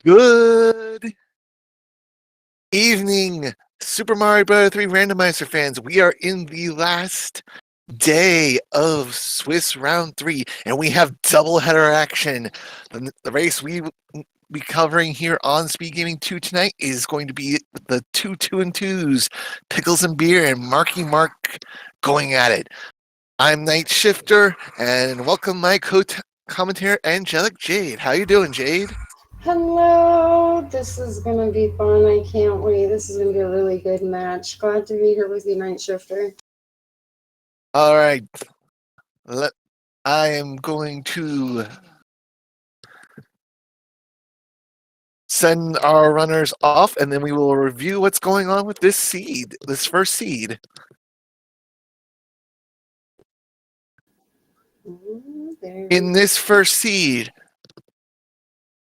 Good evening, Super Mario Bros. 3 Randomizer fans. We are in the last day of Swiss Round 3, and we have doubleheader action. The race we will be covering here on SpeedGaming 2 tonight is going to be the 2-2-2s, Picklesandbeer and MarkyMark going at it. I'm Night Shifter, and welcome my co-commentator, Angelic Jade. How you doing, Jade? Hello, this is going to be fun. I can't wait. This is going to be a really good match. Glad to be here with you, Night Shifter. All right. I am going to send our runners off, and then we will review what's going on with this first seed. In this first seed,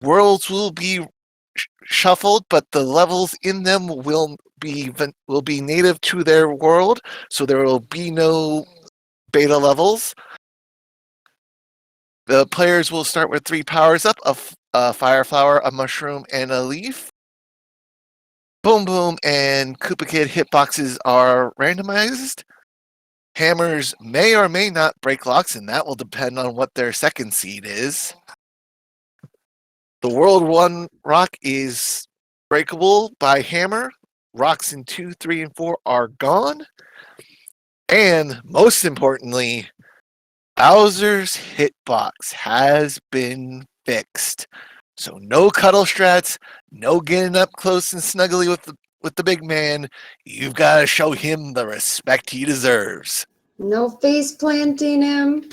worlds will be shuffled, but the levels in them will be native to their world, so there will be no beta levels. The players will start with 3 powers up: a fire flower, a mushroom, and a leaf. Boom Boom and Koopa Kid hitboxes are randomized. Hammers may or may not break locks, and that will depend on what their second seed is. The World 1 rock is breakable by hammer. Rocks in 2, 3, and 4 are gone. And most importantly, Bowser's hitbox has been fixed. So no cuddle strats, no getting up close and snuggly with the big man. You've got to show him the respect he deserves. No face planting him.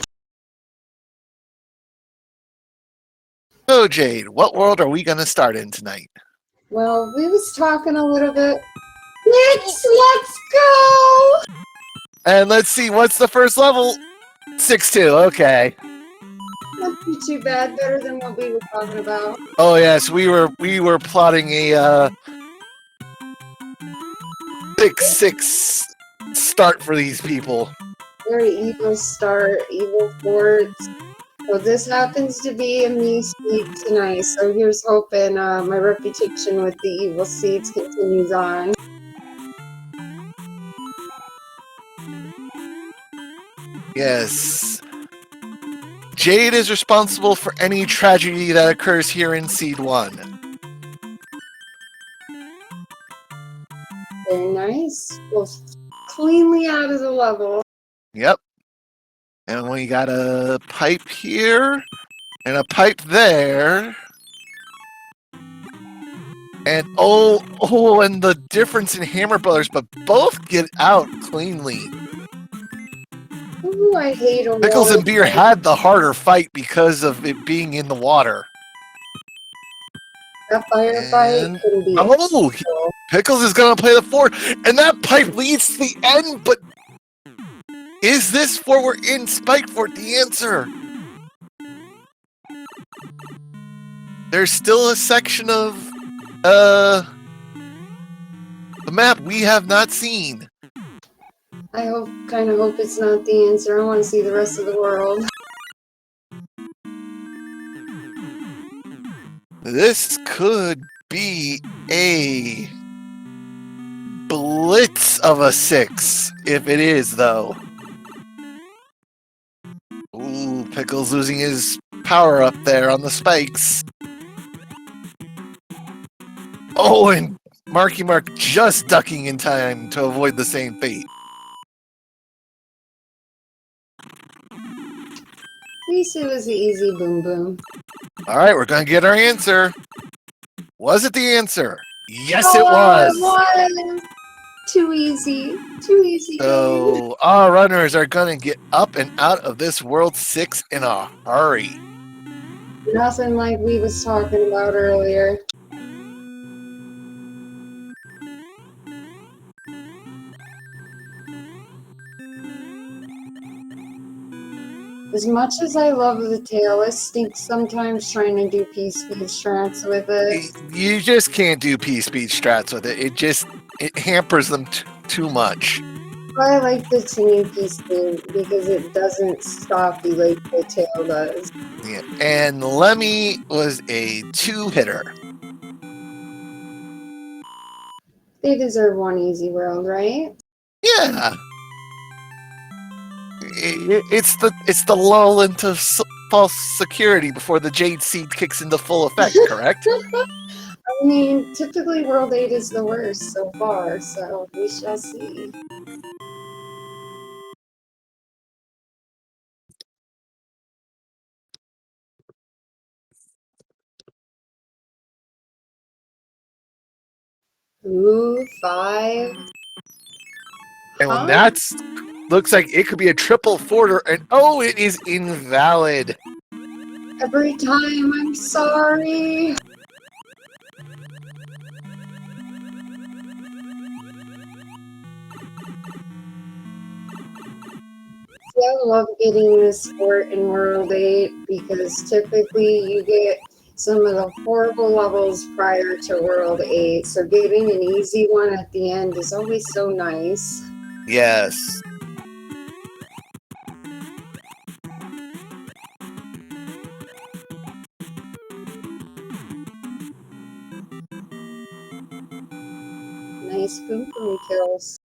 So Jade, what world are we going to start in tonight? Well, we was talking a little bit. Let's go! And let's see, what's the first level? 6-2, okay. Not too bad, better than what we were talking about. Oh yes, we were plotting a 6-6 start for these people. Very evil start, evil forts. So this happens to be a me seed tonight, so here's hoping my reputation with the evil seeds continues on. Yes. Jade is responsible for any tragedy that occurs here in Seed 1. Very nice. Well, cleanly out of the level. Yep. And we got a pipe here, and a pipe there. And and the difference in Hammer Brothers, but both get out cleanly. Ooh, I hate a Picklesandbeer had the harder fight because of it being in the water. That firefight can be. Oh, Pickles is going to play the 4, and that pipe leads to the end, but is this forward in Spike Fort the answer? There's still a section of the map we have not seen. I kind of hope it's not the answer. I want to see the rest of the world. This could be a blitz of a 6, if it is, though. Ooh, Pickles losing his power up there on the spikes. Oh, and MarkyMark just ducking in time to avoid the same fate. At least it was the easy Boom Boom. All right, we're going to get our answer. Was it the answer? Yes, it was. It was. Too easy. Too easy. So our runners are going to get up and out of this World 6 in a hurry. Nothing like we was talking about earlier. As much as I love the tail, it stinks sometimes trying to do P-speed strats with it. You just can't do P-speed strats with it. It hampers them too much. I like the Tanuki skin because it doesn't stop you like the tail does. Yeah. And Lemmy was a 2-hitter. They deserve one easy world, right? Yeah. It's the lull into false security before the Jade Seed kicks into full effect, correct? I mean, typically World 8 is the worst so far, so we shall see. Ooh, 5. And when Huh? that's looks like it could be a triple forter, and oh, it is invalid. Every time, I'm sorry. See, I love getting this fort in World 8 because typically you get some of the horrible levels prior to World 8, so getting an easy one at the end is always so nice. Yes. Nice boom boom kills.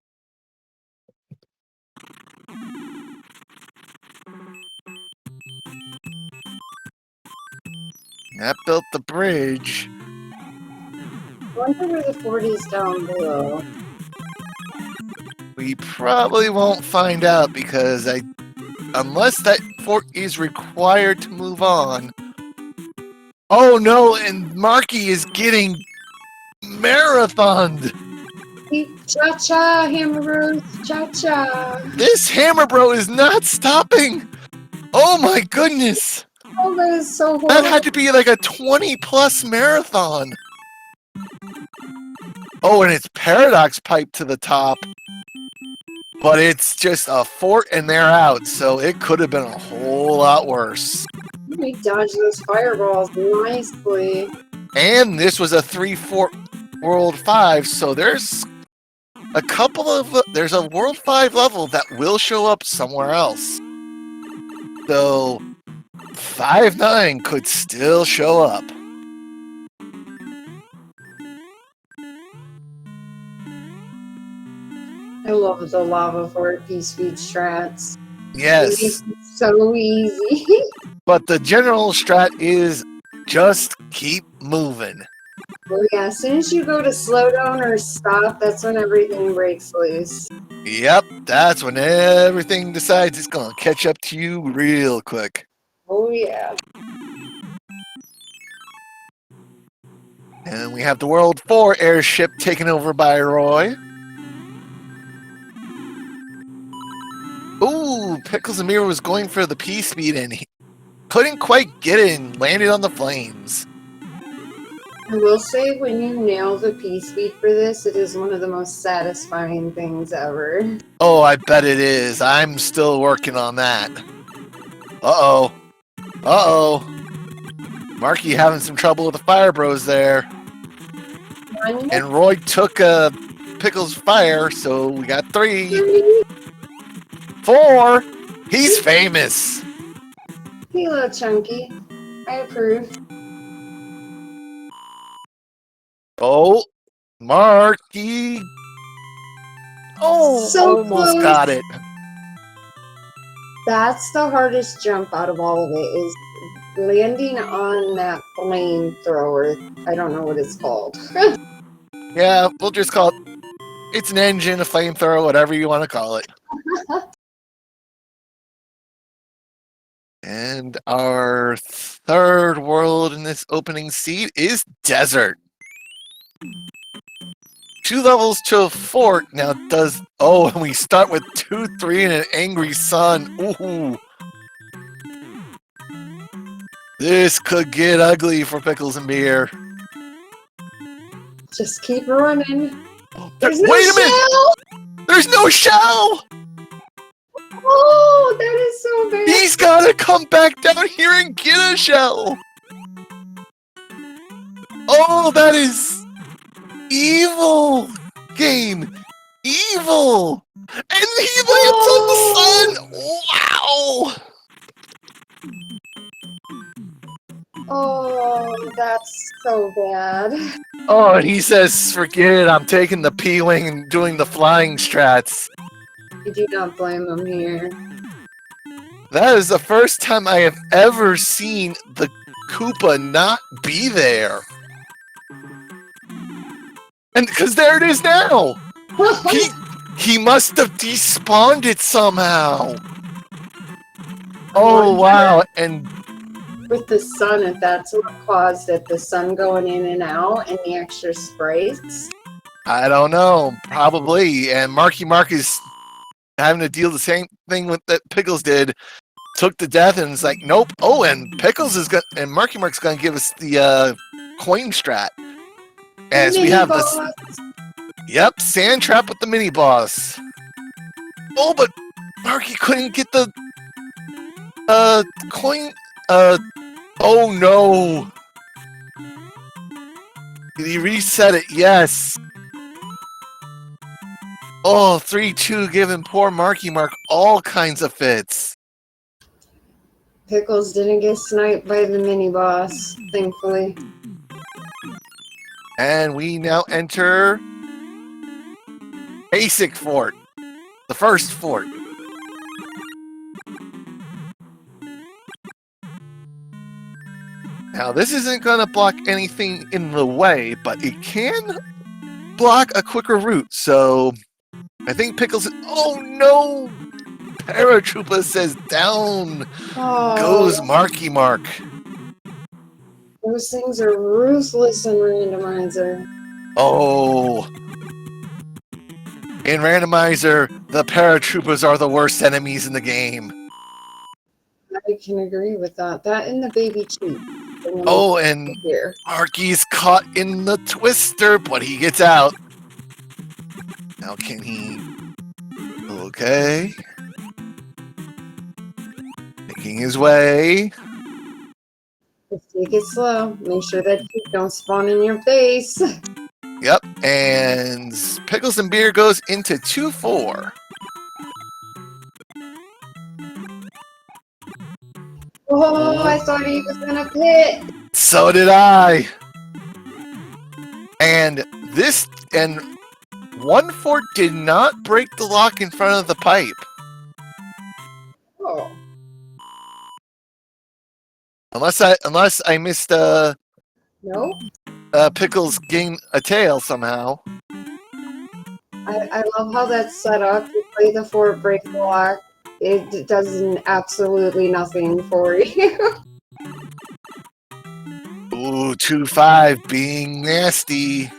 That built the bridge. I wonder where the fort is down below. We probably won't find out because unless that fort is required to move on. Oh no, and Marky is getting marathoned. Cha-cha, Hammer Bros, cha-cha. This Hammer Bro is not stopping. Oh my goodness. Oh, that is so That horrible. had to be like a 20+ marathon. Oh, and it's Paradox Pipe to the top. But it's just a fort and they're out, so it could have been a whole lot worse. We dodged those fireballs nicely. And this was a 3-fort World 5, so there's a couple of there's a World 5 level that will show up somewhere else. So 5-9 could still show up. I love the lava fort P-Speed strats. Yes. It's so easy. But the general strat is just keep moving. Oh yeah, as soon as you go to slow down or stop, that's when everything breaks loose. Yep, that's when everything decides it's going to catch up to you real quick. Oh yeah. And we have the World 4 airship taken over by Roy. Ooh, Picklesandbeer was going for the P-speed and he couldn't quite get it and landed on the flames. I will say, when you nail the P-Speed for this, it is one of the most satisfying things ever. Oh, I bet it is. I'm still working on that. Uh-oh. Uh-oh. Marky having some trouble with the Fire Bros there. And Roy took Pickle's fire, so we got 3. 4. He's famous. Hey, little Chunky. I approve. Oh, Marky. Oh, So almost close. got it. That's the hardest jump out of all of it, is landing on that flamethrower. I don't know what it's called. Yeah, we'll just call it. It's an engine, a flamethrower, whatever you want to call it. And our third world in this opening seed is Desert. 2 levels to a fort. Now does... Oh, and we start with 2, 3, and an angry sun. Ooh. This could get ugly for Picklesandbeer. Just keep running. Wait a minute! There's no shell! Oh, that is so bad. He's gotta come back down here and get a shell! Oh, that is evil game! Evil! And he lands on the sun! Wow! Oh, that's so bad. Oh, and he says, forget it, I'm taking the P-Wing and doing the flying strats. I do not blame him here. That is the first time I have ever seen the Koopa not be there. And because there it is now! He must have despawned it somehow. Oh, wow. And with the sun, if that's what caused it, the sun going in and out and the extra sprays. I don't know. Probably. And Marky Mark is having to deal the same thing with that Pickles did. Took the death and is like, nope. Oh, and Pickles is going and Marky Mark's going to give us the coin strat. As we have this. Yep, sand trap with the mini boss. Oh, but Marky couldn't get the coin. Oh no. Did he reset it? Yes. Oh, 3-2 giving poor Marky Mark all kinds of fits. Pickles didn't get sniped by the mini boss, thankfully. And we now enter Basic Fort. The first fort. Now, this isn't going to block anything in the way, but it can block a quicker route. So, I think Pickles... Oh, no! Paratrooper says down goes Marky Mark. Those things are ruthless in Randomizer. Oh. In Randomizer, the paratroopers are the worst enemies in the game. I can agree with that. That and the baby cheat. Oh, and Marky's caught in the twister, but he gets out. Now can he... Okay. Making his way. Just take it slow. Make sure that cheat don't spawn in your face. Yep, and Picklesandbeer goes into 2-4. Oh, I thought he was gonna pit. So did I. And one fort did not break the lock in front of the pipe. Oh. Unless I missed No? Pickles gain a tail somehow. I love how that's set up. You play the fort break the lock. It does absolutely nothing for you. Ooh, 2-5 being nasty.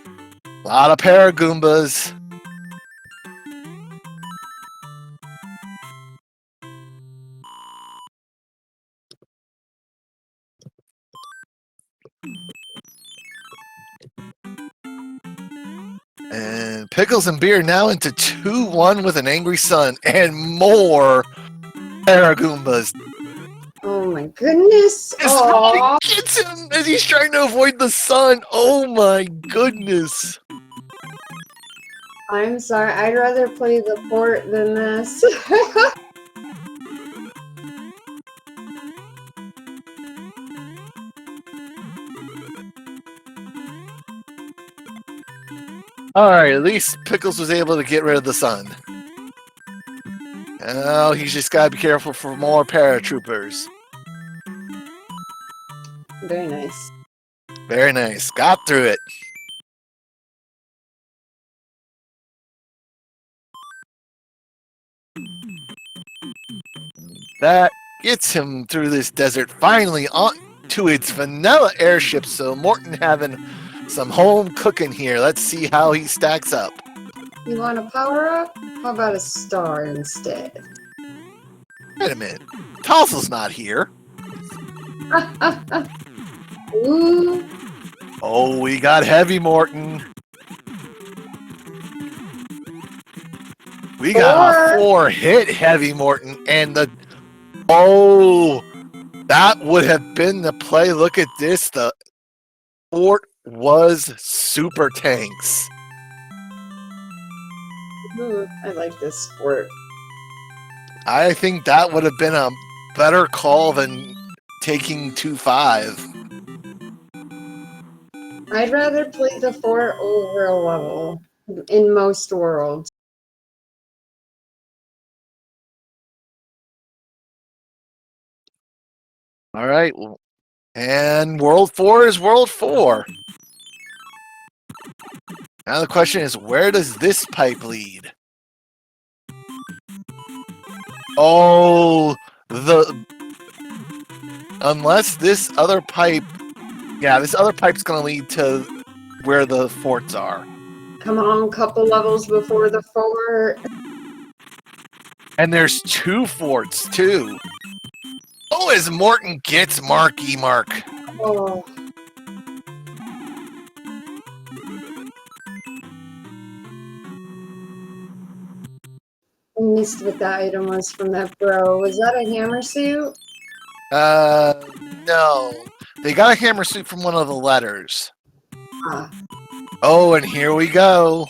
A lot of Paragoombas. And Picklesandbeer now into 2-1 with an angry sun and more Paragoombas. Oh my goodness. It gets him as he's trying to avoid the sun. Oh my goodness. I'm sorry. I'd rather play the fort than this. Alright, at least Pickles was able to get rid of the sun. Now he's just gotta be careful for more paratroopers. Very nice. Very nice. Got through it. That gets him through this desert, finally on to its vanilla airship. So Morton having some home cooking here. Let's see how he stacks up. You want a power up? How about a star instead? Wait a minute. Tossel's not here. Ooh. Oh, we got heavy, Morton. We got a 4-hit heavy, Morton. And the... Oh, that would have been the play. Look at this. The fort was super tanks. I like this sport. I think that would have been a better call than taking 2-5. I'd rather play the fort over a level in most worlds. All right. Well, and World 4 is World 4. Now the question is, where does this pipe lead? Oh, unless this other pipe, yeah, this other pipe's gonna lead to where the forts are. Come on, couple levels before the fort. And there's 2 forts too. Oh, as Morton gets Marky Mark. Oh. I missed what that item was from that bro. Was that a hammer suit? No. They got a hammer suit from one of the letters. Ah. Oh, and here we go.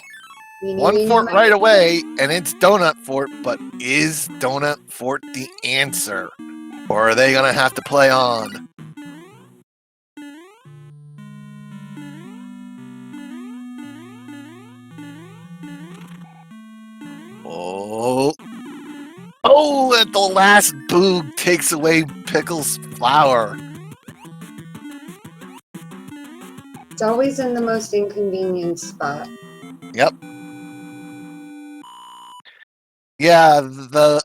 One fort Meeny, right away, and it's Donut Fort, but is Donut Fort the answer? Or are they gonna have to play on? Oh. Oh, and the last boog takes away Pickles' flower. It's always in the most inconvenient spot. Yep. Yeah, the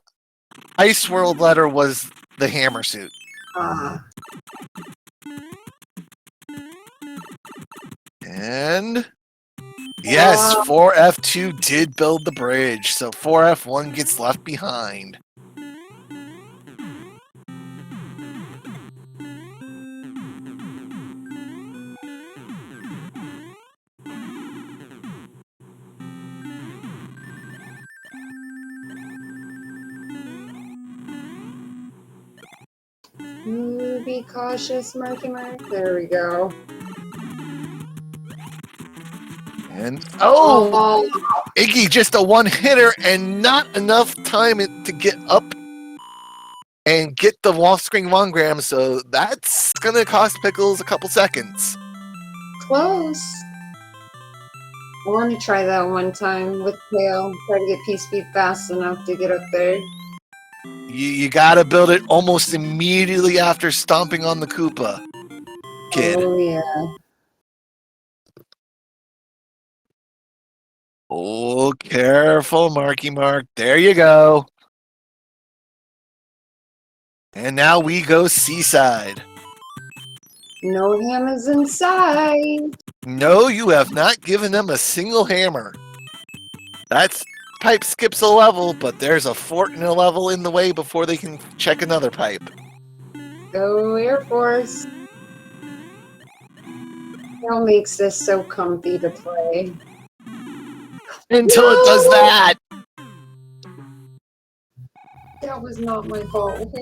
Ice World letter was the hammer suit. Ah. And yes, 4F2 did build the bridge, so 4F1 gets left behind. Be cautious, Marky Mark. There we go. And oh, Iggy just a one-hitter and not enough time to get up and get the off-screen 1-gram, so that's gonna cost Pickles a couple seconds. Close. I want to try that one time with Tail. Try to get P-Speed fast enough to get up there. You gotta build it almost immediately after stomping on the Koopa, kid. Oh, yeah. Oh, careful, Marky Mark. There you go. And now we go seaside. No hammers inside. No, you have not given them a single hammer. That pipe skips a level, but there's a fort and a level in the way before they can check another pipe. Go Air Force. That makes this so comfy to play. Until it does that. That was not my fault.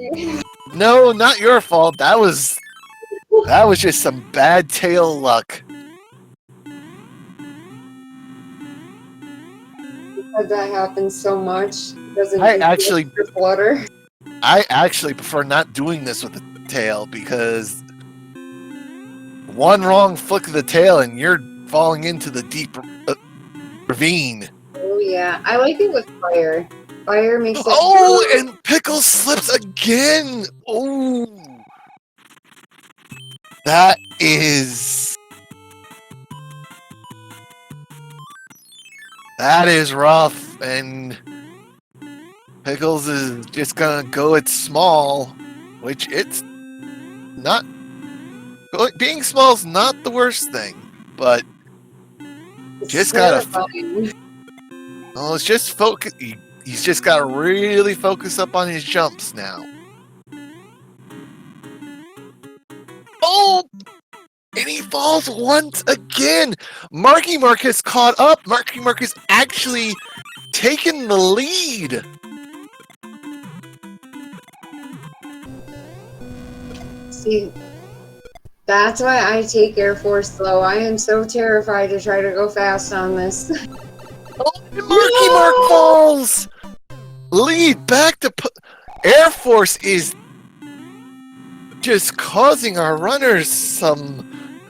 No, not your fault. That was just some bad tail luck. Because that happens so much. Doesn't I actually flutter. I actually prefer not doing this with the tail because one wrong flick of the tail and you're falling into the deep ravine. Oh yeah, I like it with fire. Fire makes it. Oh, and Pickle slips again. Oh, that is rough, and Pickles is just gonna go it small, which it's not. Being small is not the worst thing, but It's just gotta. terrifying. Well, it's just focus. He's just gotta really focus up on his jumps now. Oh, and he falls once again. Marky Mark has caught up. Marky Mark has actually taken the lead. See, that's why I take Air Force slow. I am so terrified to try to go fast on this. Oh, Marky Mark falls! Lead back to... Air Force is just causing our runners some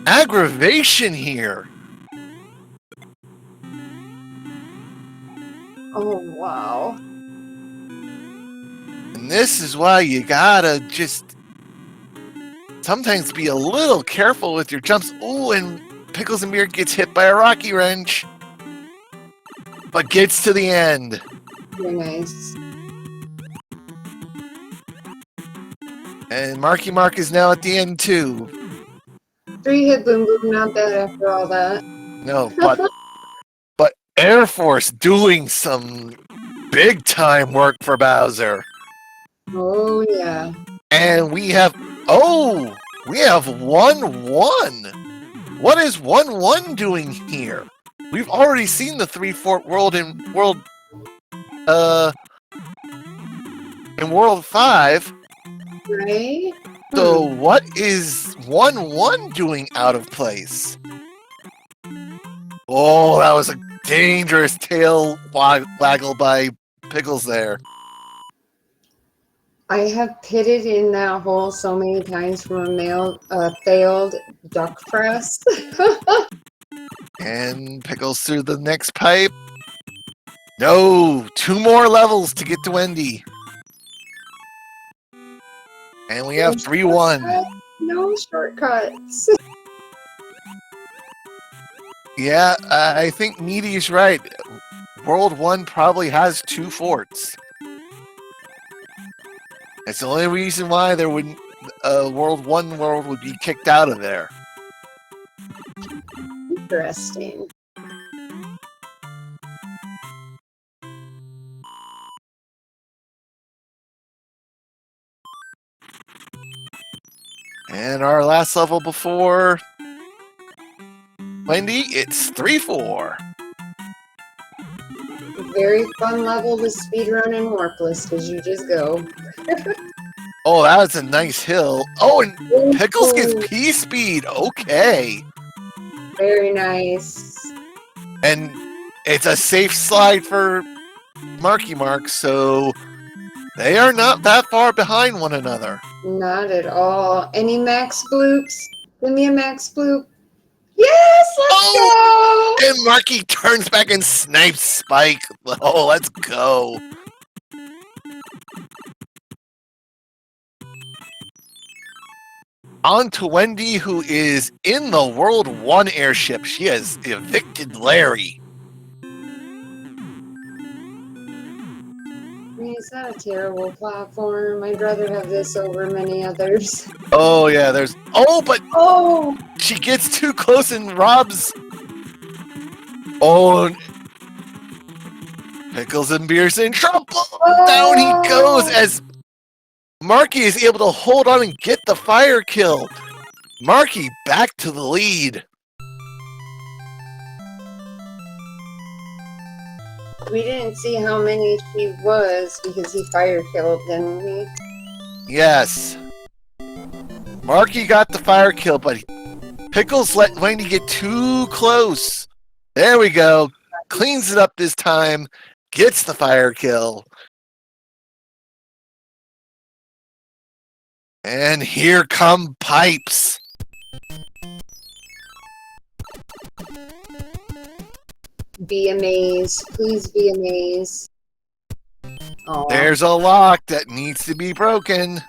aggravation here. Oh, wow. And this is why you gotta just sometimes be a little careful with your jumps. Ooh, and Picklesandbeer gets hit by a rocky wrench, but gets to the end. Very nice. And MarkyMark is now at the end too. 3-hit boom boom, not bad after all that. No, but Air Force doing some big time work for Bowser. Oh, yeah. And we have 1-1. What is 1-1 doing here? We've already seen the 3-fort world in World 5. Right? So what is 1-1 doing out of place? Oh, that was a dangerous tail waggle by Pickles there. I have pitted in that hole so many times from a failed duck press. And Pickles through the next pipe. No, 2 more levels to get to Wendy. And we have 3-1. No shortcuts. Yeah, I think Meaty's right. World 1 probably has 2 forts. That's the only reason why there wouldn't World 1 world would be kicked out of there. Interesting. And our last level before Wendy, it's 3-4. Very fun level to speedrun and warpless because you just go. Oh, that was a nice hill. Oh, and Pickles gets P-Speed. Okay. Very nice. And it's a safe slide for MarkyMark, so they are not that far behind one another. Not at all. Any max bloops? Give me a max bloop. Yes, let's go! And Marky turns back and snipes Spike. Oh, let's go. On to Wendy, who is in the World 1 airship. She has evicted Larry. Is that a terrible platform? I'd rather have this over many others. Oh, yeah, there's... Oh, but... Oh! She gets too close and robs... Oh... Picklesandbeer's in trouble! Oh! Down he goes as... Marky is able to hold on and get the fire kill. Marky back to the lead. We didn't see how many she was because he fire killed, didn't we? Yes. Marky got the fire kill, but Pickles let Wendy get too close. There we go. Cleans it up this time. Gets the fire kill. And here come pipes. Be amazed. Please be amazed. Oh. There's a lock that needs to be broken.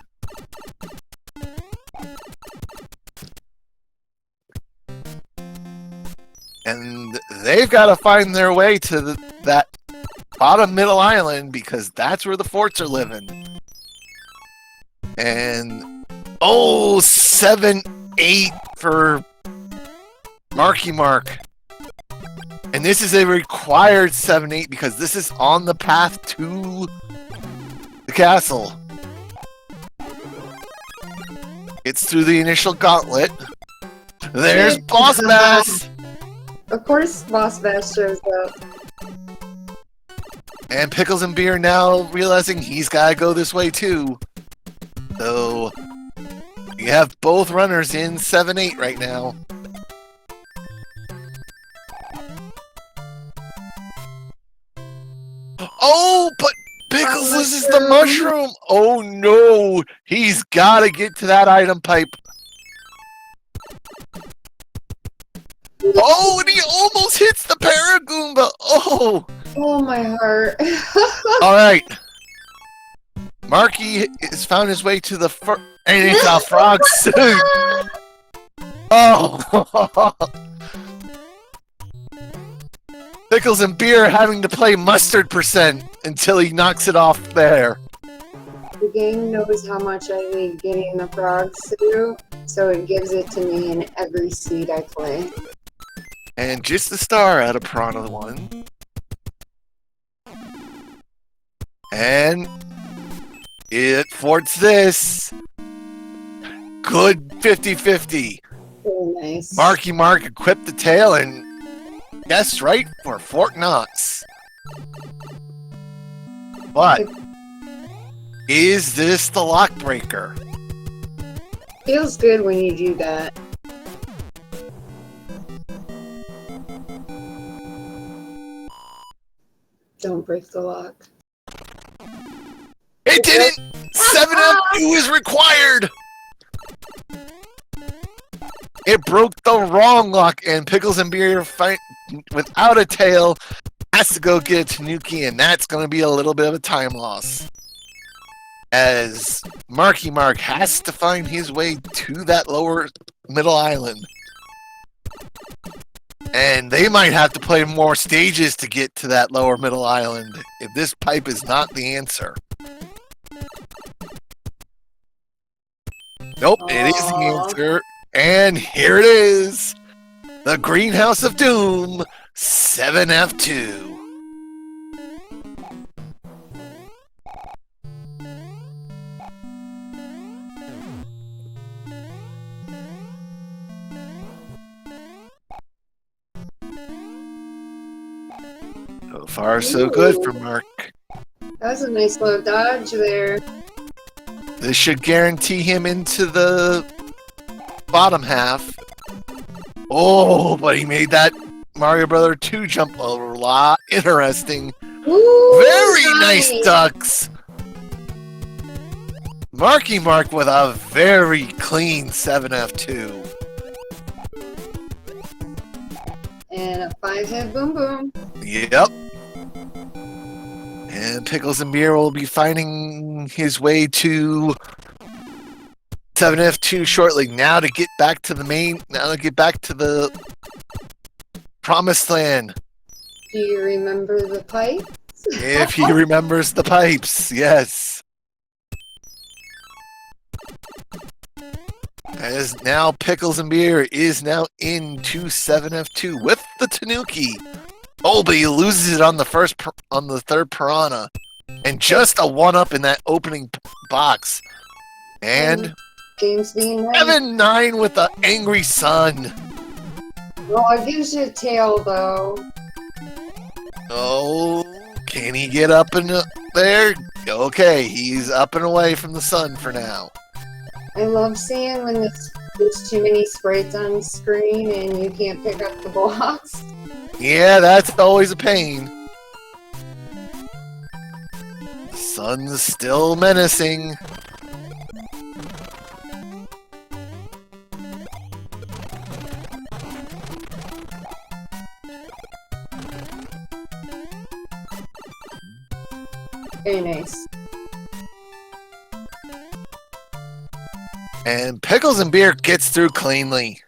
And they've got to find their way to that bottom middle island because that's where the forts are living. And, oh, 7-8 for MarkyMark. And this is a required 7-8 because this is on the path to the castle. It's through the initial gauntlet. There's Boss Bass! Of course, Boss Bass shows up. And Picklesandbeer now realizing he's got to go this way too. So, you have both runners in 7-8 right now. Oh, but Pickles loses the mushroom. Oh no, he's got to get to that item pipe. Oh, and he almost hits the Paragoomba. Oh. Oh, my heart. All right. Marky has found his way to the and it's a frog suit. Oh. Pickles and Beer having to play mustard percent until he knocks it off there. The game knows how much I hate getting the frog suit, so it gives it to me in every seed I play. And just the star out of Piranha 1. And it forts this. Good 50-50. Very nice. Mark equipped the tail and guessed right for Fort Knox. But is this the lock breaker? Feels good when you do that. Don't break the lock. It didn't! 7F2 is required! It broke the wrong lock, and Pickles and Beer fight without a tail has to go get a Tanuki, and that's going to be a little bit of a time loss. As MarkyMark has to find his way to that lower middle island. And they might have to play more stages to get to that lower middle island if this pipe is not the answer. Nope, it is the answer. And here it is. The Greenhouse of Doom, 7F2. So far, so good for Mark. That was a nice little dodge there. This should guarantee him into the bottom half. Oh, but he made that Mario Brother 2 jump a lot interesting. Ooh, Very nice ducks. MarkyMark with a very clean 7F2. And a 5-hit boom boom. Yep. And Pickles and Beer will be finding his way to 7F2 shortly. Now to get back to the promised land. Do you remember the pipe? If he remembers the pipes, yes. As now Pickles and Beer is now into 7F2 with the Tanuki. Oh, but he loses it on the third Piranha. And just a 1-up in that opening box. And Game's being nice. 7-9 with the angry sun. Well, it gives you a tail, though. Oh, can he get up and there? Okay, he's up and away from the sun for now. I love seeing when there's too many sprites on screen and you can't pick up the blocks. Yeah, that's always a pain. The sun's still menacing. Very nice. And Pickles and Beer gets through cleanly.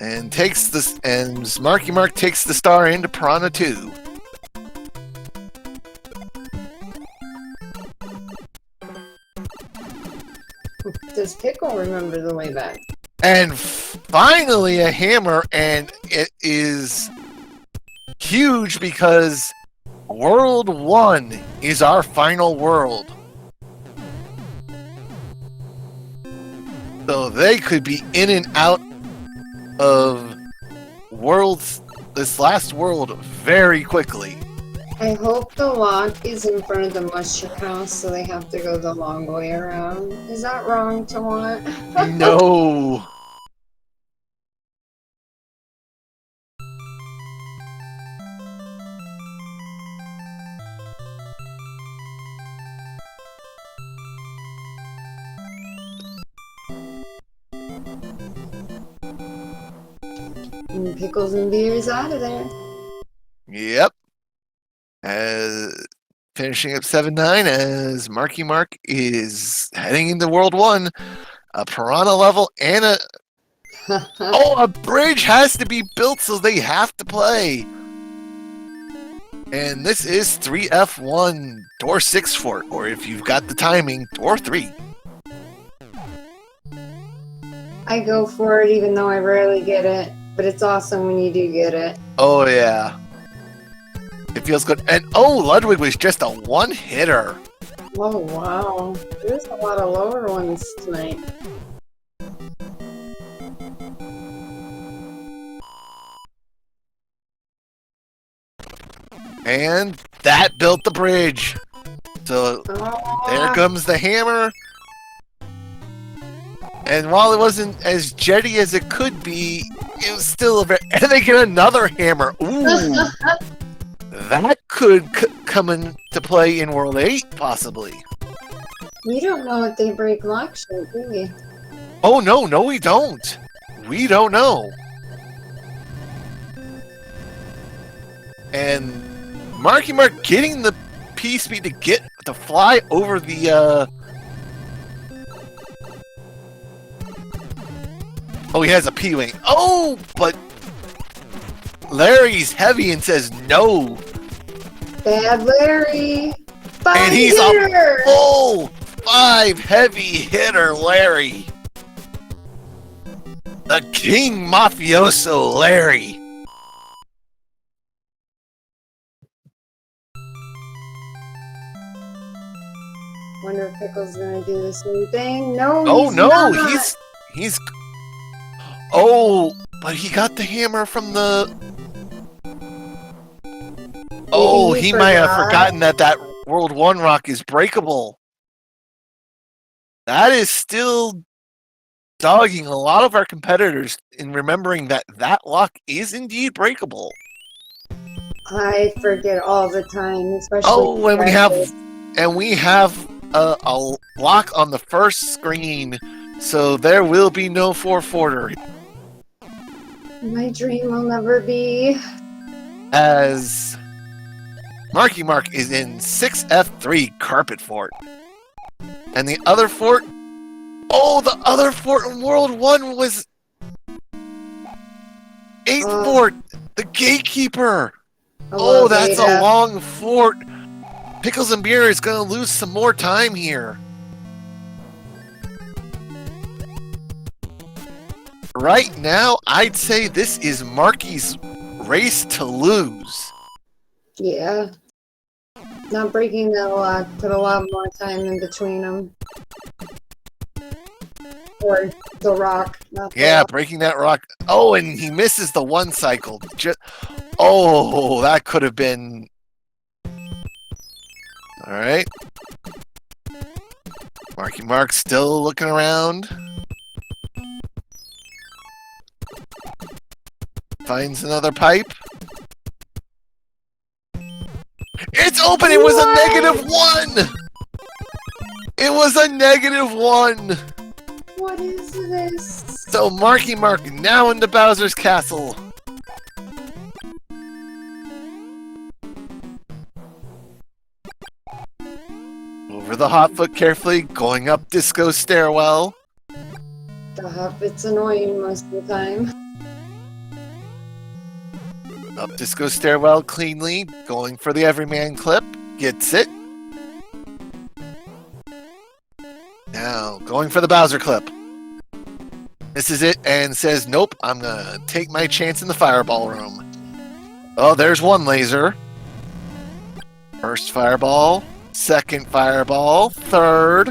And takes this, and MarkyMark takes the star into Piranha 2. Does Pickle remember the way back? And finally a hammer, and it is huge because World 1 is our final world. So they could be in and out of this last world very quickly. I hope the lock is in front of the mushroom house, so they have to go the long way around. Is that wrong to want? No. And Pickles and Beer's out of there. Yep. Finishing up 7-9 as Marky Mark is heading into World 1. A Piranha level and a... Oh, a bridge has to be built, so they have to play. And this is 3F1, door 6 fort, or if you've got the timing, door 3. I go for it even though I rarely get it, but it's awesome when you do get it. Oh, yeah. It feels good. And, oh, Ludwig was just a one-hitter. Oh, wow. There's a lot of lower ones tonight. And that built the bridge. So there comes the hammer. And while it wasn't as jetty as it could be, it was still a very... And they get another hammer. Ooh. That could come into play in World 8, possibly. We don't know what they break lock shit, do we? Oh, no, we don't. We don't know. And Marky Mark getting the P-speed to fly over the... Oh, he has a P-wing. Oh, but Larry's heavy and says no. Bad Larry! And he's a full 5 heavy hitter, Larry. The King Mafioso Larry. Wonder if Pickle's gonna do the same thing. No, Oh, he's no, not. he's... Oh, but he got the hammer from the... Oh, he might have forgotten that World 1 rock is breakable. That is still dogging a lot of our competitors in remembering that lock is indeed breakable. I forget all the time, especially. Oh, and we have a lock on the first screen, so there will be no 4-forter. My dream will never be. As Marky Mark is in 6F3 Carpet Fort. And the other fort... Oh, the other fort in World 1 was... 8th fort! The Gatekeeper! Oh, that's a long fort! Pickles and Beer is going to lose some more time here. Right now, I'd say this is Marky's race to lose. Yeah. Not breaking that lock, put a lot more time in between them. Or the rock, not the rock. Breaking that rock. Oh, and he misses the one cycle. Oh, that could have been... Alright. Marky Mark still looking around. Finds another pipe. It's open! It was a -1! It was a -1! What is this? So Marky Mark now into Bowser's Castle. Over the hot foot carefully, going up Disco Stairwell. The hop, it's annoying most of the time. Up Disco Stairwell cleanly, going for the Everyman clip. Gets it. Now, going for the Bowser clip. This is it, and says, nope, I'm gonna take my chance in the Fireball room. Oh, there's one laser. First Fireball. Second Fireball. Third.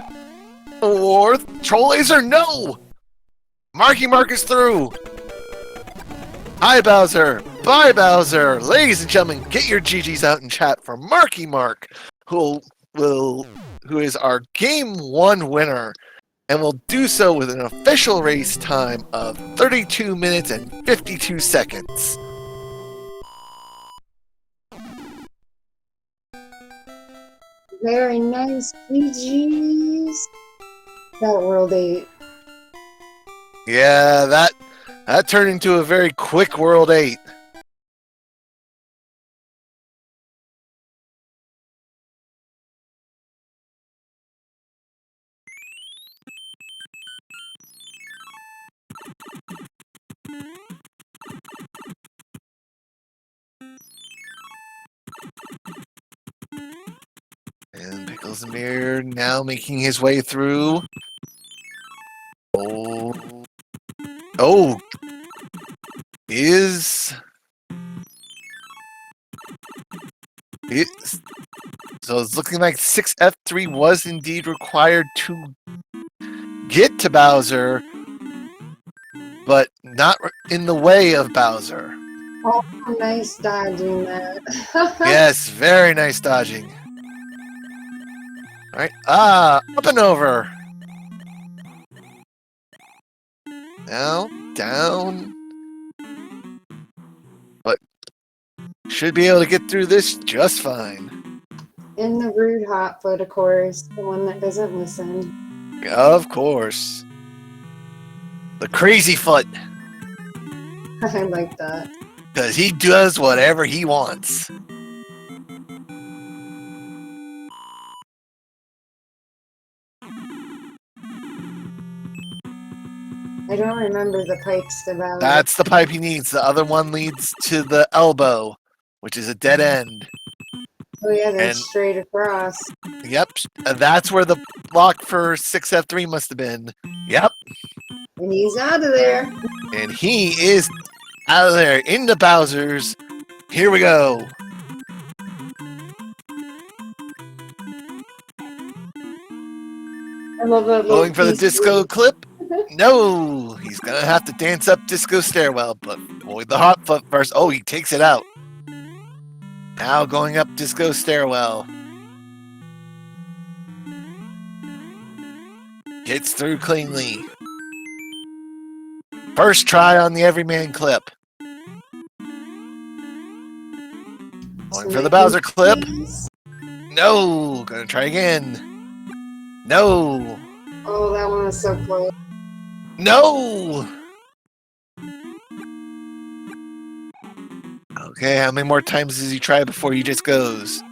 Fourth. Troll laser, no! Marky Mark is through. Hi, Bowser. Bye, Bowser. Ladies and gentlemen, get your GGs out in chat for Marky Mark, who is our Game 1 winner, and will do so with an official race time of 32 minutes and 52 seconds. Very nice, GGs. That World 8. Yeah, that That turned into a very quick World 8. And Picklesandbeer now making his way through. Oh, is so it's looking like 6F3 was indeed required to get to Bowser, but not in the way of Bowser. Oh, nice dodging that. Yes, very nice dodging. All right, up and over. Now, down. But should be able to get through this just fine. And the rude hot foot, of course, the one that doesn't listen. Of course. The crazy foot. I like that. Because he does whatever he wants. I don't remember the pipes about. That's the pipe he needs. The other one leads to the elbow, which is a dead end. Oh yeah, they're And- straight across. Yep, that's where the block for 6F3 must have been. Yep, And he's out of there. and he is out of there into Bowser's. Here we go. I love that. Going for the disco clip. No, he's gonna have to dance up disco stairwell, but avoid the hot foot first. Oh, he takes it out. Now going up disco stairwell. Gets through cleanly. First try on the everyman clip. Going for the Bowser clip. No, gonna try again. No. Oh, that one was so close. No! Okay, how many more times does he try before he just goes?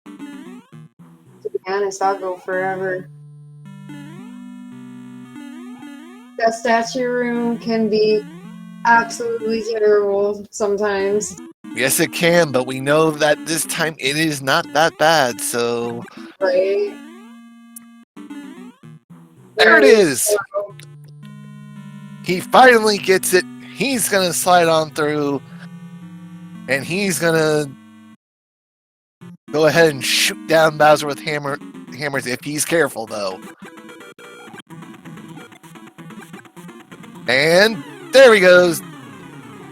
To be honest, I'll go forever. That statue room can be absolutely terrible sometimes. Yes, it can, but we know that this time it is not that bad, so... Right? There it is! He finally gets it. He's gonna slide on through, and he's gonna go ahead and shoot down Bowser with hammers if he's careful, though. And there he goes.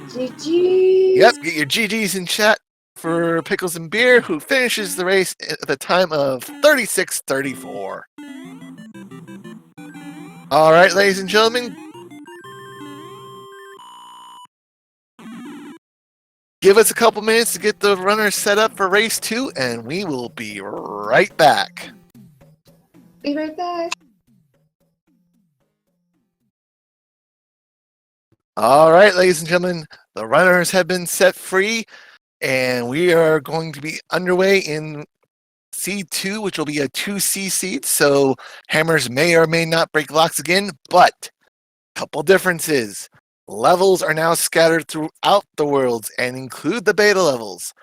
GG. Yep, get your GGs in chat for Picklesandbeer, who finishes the race at the time of 36:34. All right, ladies and gentlemen. Give us a couple minutes to get the runners set up for race 2, and we will be right back. Be right back. All right, ladies and gentlemen, the runners have been set free, and we are going to be underway in C2, which will be a 2C seed, so hammers may or may not break locks again, but a couple differences. Levels are now scattered throughout the worlds and include the beta levels.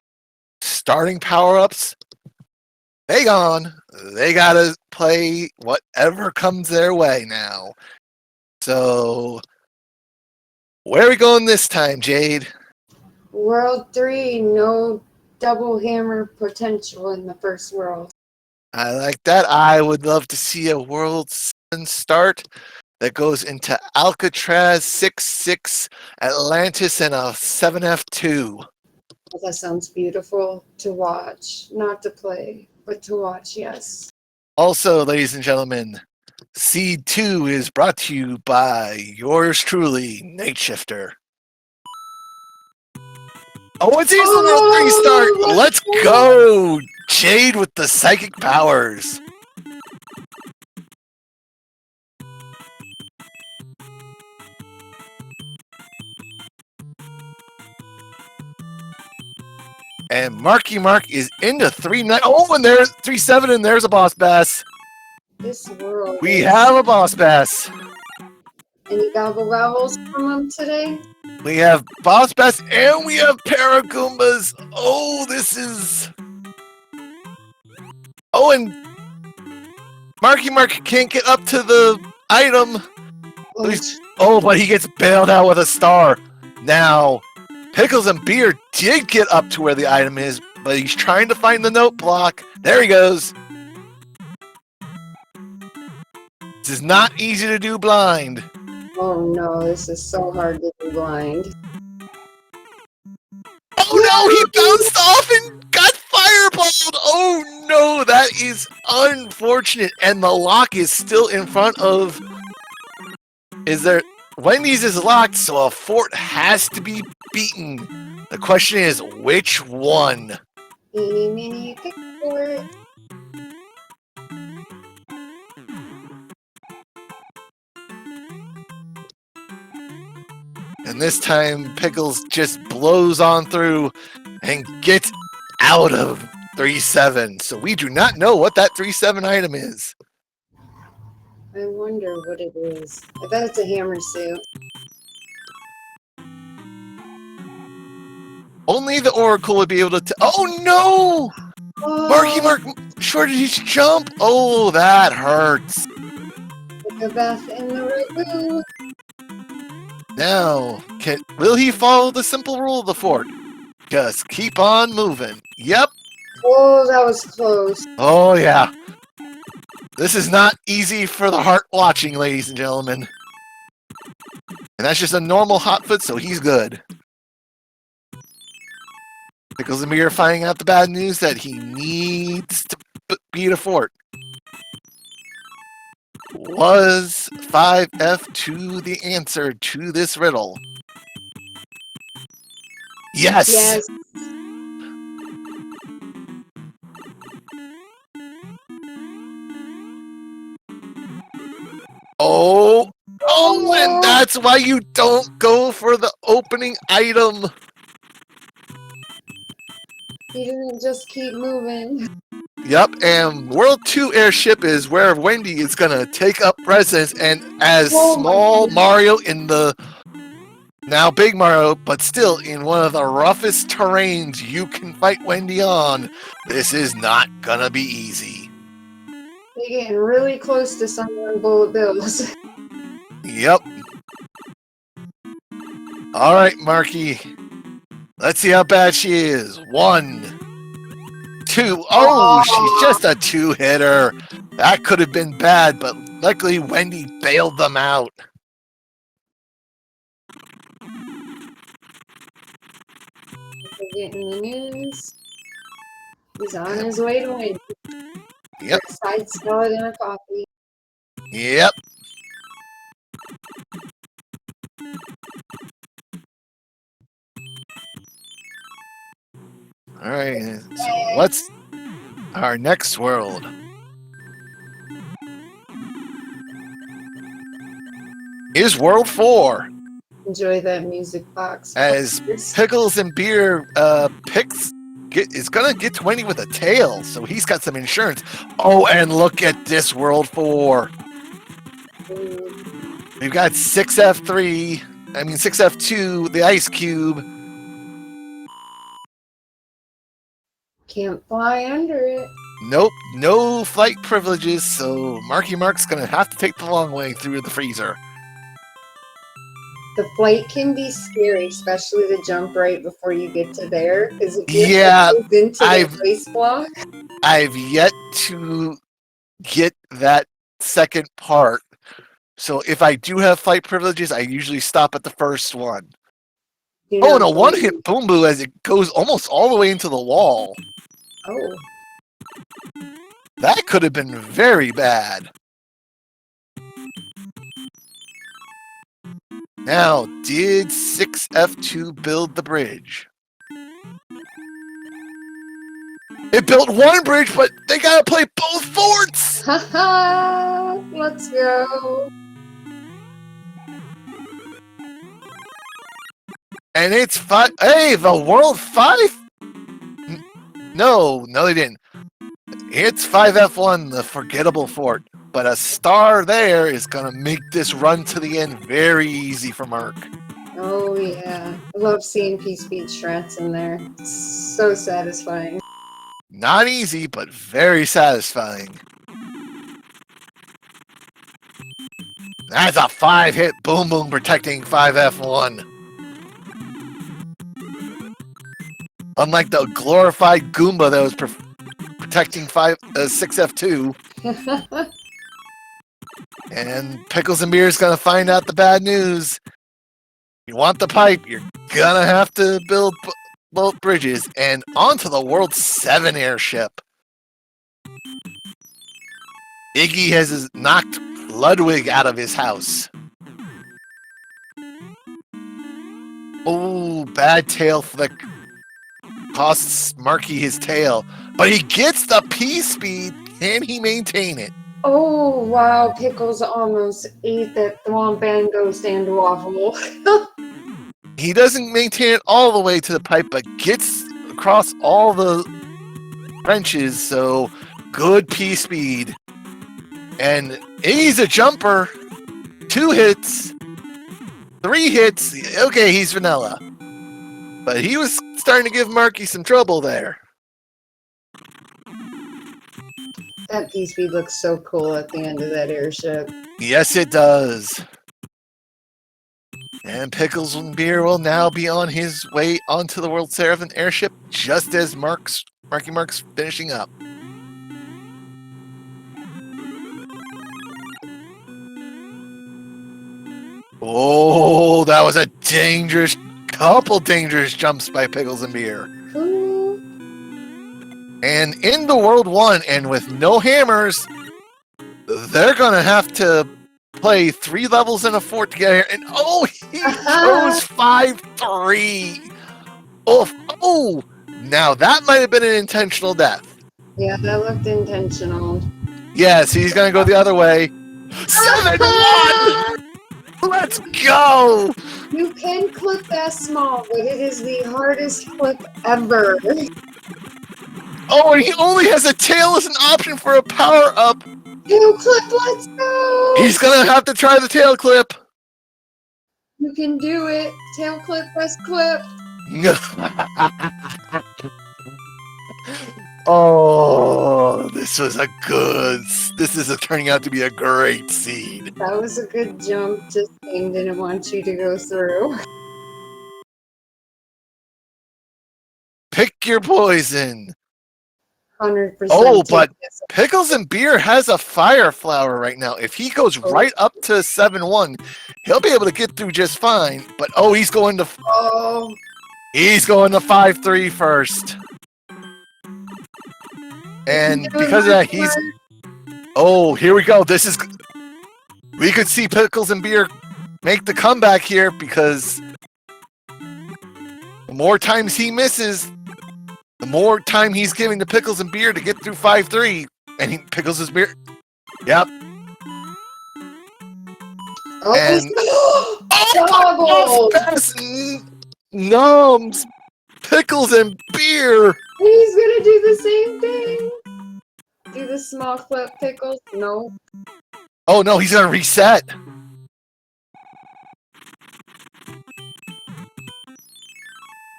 Starting power-ups, they gone. They gotta play whatever comes their way now. So, where are we going this time, Jade? World 3, no double hammer potential in the first world. I like that. I would love to see a World 7 start that goes into Alcatraz 6-6, Atlantis, and a 7F2. That sounds beautiful to watch. Not to play, but to watch, yes. Also, ladies and gentlemen, Seed 2 is brought to you by yours truly, Night Shifter. Oh, it's easy World 3 start! Let's go! Jade with the psychic powers. And Marky Mark is into 3-9. Oh, and there's 3-7, and there's a boss bass. This world. We have a boss bass. Any gobble gobbles from them today? We have boss bass, and we have Paragoombas. Oh, this is... Oh, and Marky Mark can't get up to the item. Oh, but he gets bailed out with a star. Now, Picklesandbeer did get up to where the item is, but he's trying to find the note block. There he goes. This is not easy to do blind. Oh no, this is so hard to do blind. Oh no, he bounced off and got fireballed. Oh no, that is unfortunate. And the lock is still in front of... Wendy's is locked, so a fort has to be beaten. The question is, which one? Eeny, meeny, pick fort. And this time, Pickles just blows on through and gets out of 3-7. So we do not know what that 3-7 item is. I wonder what it is. I bet it's a hammer suit. Only the Oracle would be able to... Oh no! Marky Mark shorted his jump. Oh, that hurts. Take a bath in the ragu. Now, will he follow the simple rule of the fort? Just keep on moving. Yep. Oh, that was close. Oh, yeah. This is not easy for the heart watching, ladies and gentlemen. And that's just a normal hot foot, so he's good. Picklesandbeer finding out the bad news that he needs to beat a fort. Was 5F2 the answer to this riddle? Yes! Yes. Oh! Oh, and that's why you don't go for the opening item! He didn't just keep moving. Yep, and World 2 airship is where Wendy is gonna take up residence, and as small Mario in the now big Mario, but still in one of the roughest terrains you can fight Wendy on, this is not gonna be easy. You're getting really close to some bullet bills. Yep. Alright, Marky. Let's see how bad she is. 1, 2. Oh, she's just a 2-hitter. That could have been bad, but luckily Wendy bailed them out. Getting the news. He's on his way to win. Yep. Side salad and a coffee. Yep. All right. So what's our next world? Is World 4. Enjoy that music box. As Picklesandbeer is gonna get 20 with a tail, so he's got some insurance. Oh, and look at this World 4. We've got 6F2, the ice cube. Can't fly under it. Nope, no flight privileges, so Marky Mark's gonna have to take the long way through the freezer. The flight can be scary, especially the jump right before you get to there. Because if you into the ice block. I've yet to get that second part. So if I do have flight privileges, I usually stop at the first one. Oh, and a one-hit boom boo as it goes almost all the way into the wall. Oh. That could have been very bad. Now, did 6F2 build the bridge? It built one bridge, but they gotta play both forts! Haha! Let's go! And it's 5. Hey, the World 5 No, they didn't. It's 5F1, the forgettable fort. But a star there is going to make this run to the end very easy for Mark. Oh, yeah. I love seeing P-Speed strats in there. It's so satisfying. Not easy, but very satisfying. That's a 5-hit boom boom protecting 5F1. Unlike the glorified Goomba that was protecting 6F2. And Pickles and Beer is going to find out the bad news. You want the pipe, you're going to have to build both bridges. And onto the World 7 airship. Iggy has knocked Ludwig out of his house. Oh, bad tail flick. Costs Marky his tail. But he gets the P-speed. Can he maintain it? Oh, wow. Pickles almost ate that Thwombango stand waffle. He doesn't maintain it all the way to the pipe, but gets across all the wrenches. So good P-speed. And he's a jumper. 2 hits. 3 hits. Okay, he's vanilla. But he was starting to give Marky some trouble there. That P-Speed looks so cool at the end of that airship. Yes, it does. And Pickles and Beer will now be on his way onto the World 7 airship just as MarkyMark's finishing up. Oh, that was a couple dangerous jumps by Pickles and Beer. Ooh. And in the World 1, and with no hammers, they're going to have to play 3 levels in a fort to get here. And he chose 5-3. Oh, now that might have been an intentional death. Yeah, that looked intentional. Yes, he's going to go the other way. 7-1! Let's go! You can clip that small, but it is the hardest clip ever. Oh, and he only has a tail as an option for a power-up. Tail clip, let's go! He's going to have to try the tail clip. You can do it. Tail clip, best clip. Oh, this is turning out to be a great seed. That was a good jump. Just game didn't want you to go through. Pick your poison. 100%. Oh, but Pickles and Beer has a fire flower right now. If he goes right up to 7-1, he'll be able to get through just fine. But he's going to 5-3 first. And because of that, here we go. We could see Pickles and Beer make the comeback here because the more times he misses, the more time he's giving to Pickles and Beer to get through 5-3. And Pickles and Beer. Yep. Double! Numbs. Pickles and Beer. He's gonna do the same thing. Do the small clip, Pickles. No. Oh no, he's gonna reset.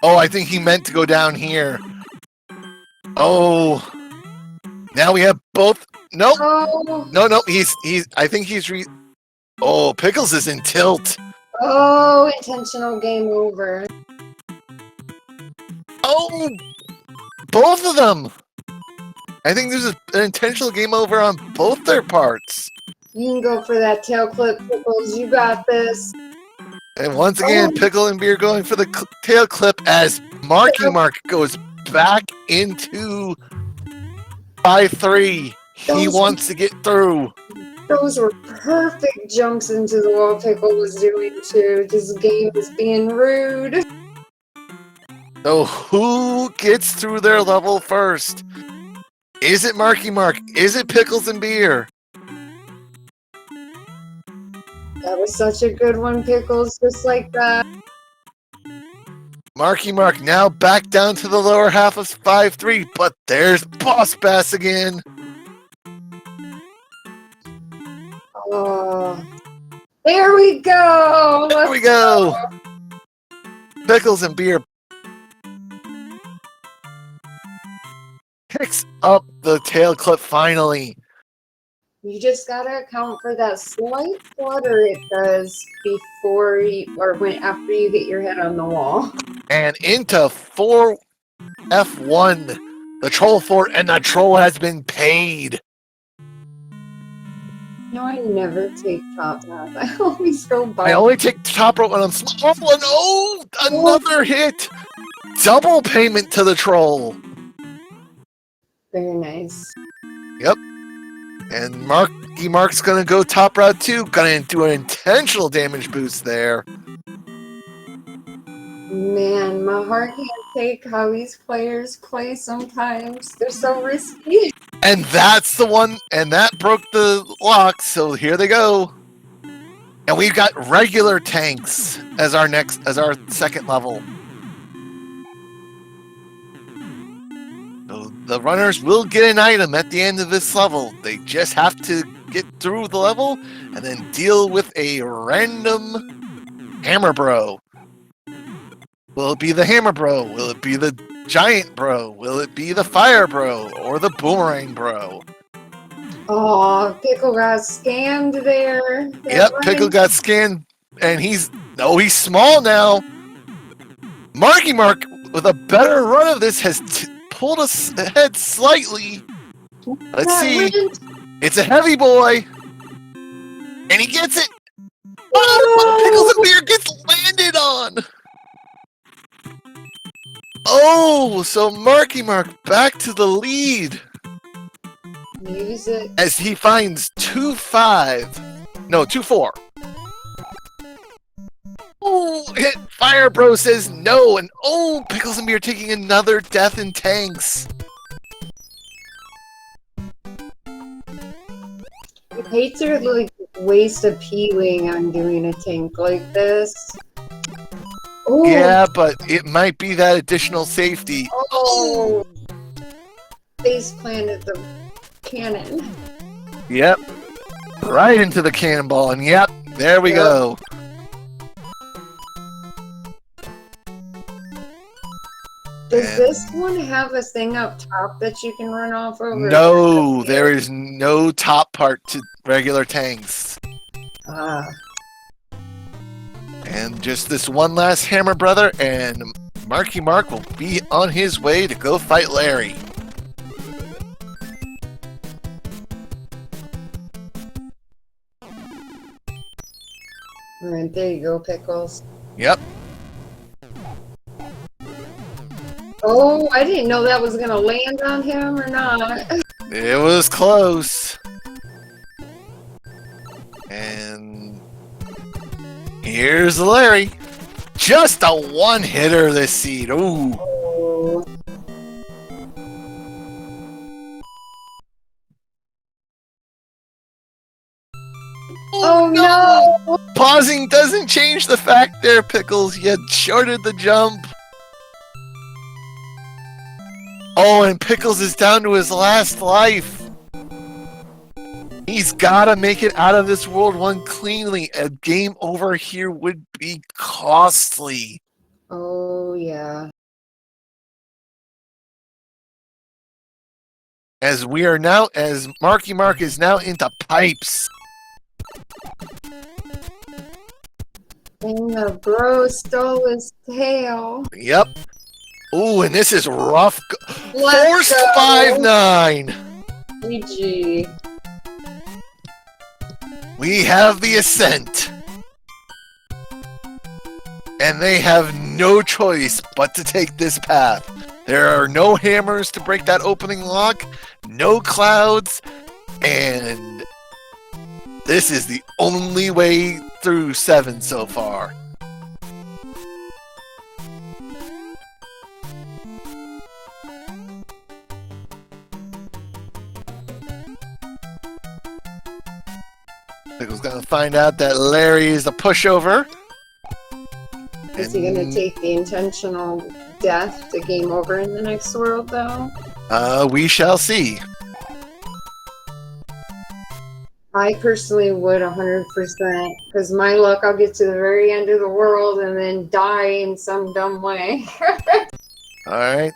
Oh, I think he meant to go down here. Oh, now we have both. Nope. Oh. No. I think he's Oh, Pickles is in tilt. Oh, intentional game over. Oh, both of them. I think there's an intentional game over on both their parts. You can go for that tail clip, Pickles. You got this. And once again, Pickle and Beer going for the tail clip as MarkyMark goes back into 5-3. He wants to get through. Those were perfect jumps into the wall Pickle was doing too. This game is being rude. So who gets through their level first? Is it MarkyMark? Is it Pickles and Beer? That was such a good one, Pickles. Just like that. Marky Mark now back down to the lower half of 5-3, but there's Boss Bass again. Oh, there we go. There we go. Pickles and Beer picks up the tail clip finally. You just gotta account for that slight flutter it does before you, or when after you get your head on the wall. And into 4F1, the troll fort, and the troll has been paid. No, I never take top rope. I always go bottom. I only take top rope when I'm small. Oh, another hit. Double payment to the troll. Very nice. Yep. And MarkyMark's gonna go top route too. Gonna do an intentional damage boost there. Man, my heart can't take how these players play sometimes. They're so risky. And that's the one, and that broke the lock, so here they go. And we've got regular tanks as our second level. So the runners will get an item at the end of this level. They just have to get through the level and then deal with a random hammer bro. Will it be the hammer bro? Will it be the giant bro? Will it be the fire bro or the boomerang bro? Oh, Pickle got scammed there. Yep, Pickle got scanned, and he's small now. MarkyMark, with a better run of this, has pulled us ahead slightly. Let's see. It's a heavy boy, and he gets it. Oh, Pickles and Beer gets landed on. Oh, so MarkyMark back to the lead. Use it. As he finds 2-4. Oh, hit Fire Bro says no, and oh, Pickles and Beer taking another death in tanks. I hate to like waste a P-wing on doing a tank like this. Oh. Yeah, but it might be that additional safety. Oh, face planted the cannon. Yep. Right into the cannonball, and yep, there we go. Does this one have a thing up top that you can run off over? No, there is no top part to regular tanks. Ah. And just this one last hammer brother, and MarkyMark will be on his way to go fight Larry. Alright, there you go, Pickles. Yep. Oh, I didn't know that was gonna land on him or not. It was close. And here's Larry. Just a one-hitter this seed. Ooh. Oh. Oh no! Pausing doesn't change the fact there, Pickles. You shorted the jump. Oh, and Pickles is down to his last life. He's gotta make it out of this World 1 cleanly. A game over here would be costly. Oh yeah. As MarkyMark is now into pipes. And the bro stole his tail. Yep. Ooh, and this is rough. Let's Forced go. 5-9. GG. We have the Ascent. And they have no choice but to take this path. There are no hammers to break that opening lock, no clouds, and this is the only way through 7 so far. Pickle's gonna find out that Larry is a pushover. Is he going to take the intentional death to game over in the next world, though? We shall see. I personally would 100%, because my luck, I'll get to the very end of the world and then die in some dumb way. All right.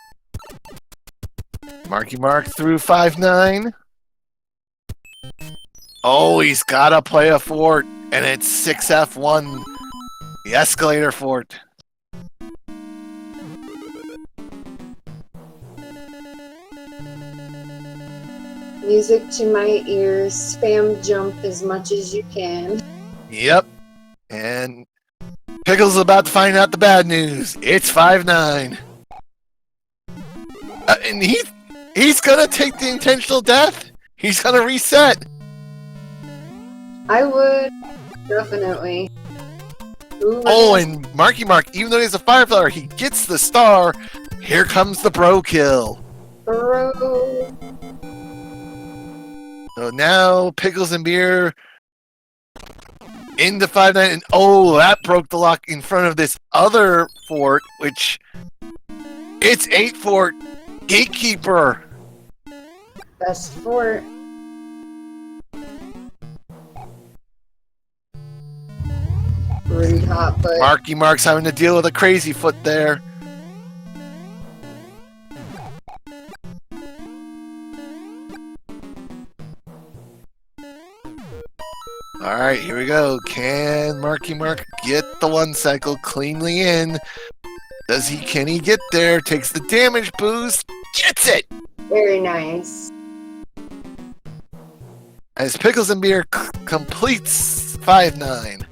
Marky Mark through 5-9. Oh, he's got to play a fort, and it's 6F1, the escalator fort. Music to my ears, spam jump as much as you can. Yep. And Pickles is about to find out the bad news. It's 5-9. And he's going to take the intentional death. He's going to reset. I would, definitely. Ooh, Oh, and Marky Mark, even though he's a fireflower, he gets the star. Here comes the bro kill. Bro. So now Pickles and Beer into 5-9, and oh, that broke the lock in front of this other fort, which it's 8-fort Gatekeeper. Best fort. Rude hot foot. Marky Mark's having to deal with a crazy foot there. All right, here we go. Can Marky Mark get the 1 cycle cleanly in? Can he get there? Takes the damage boost. Gets it! Very nice. As Pickles and Beer completes 5-9.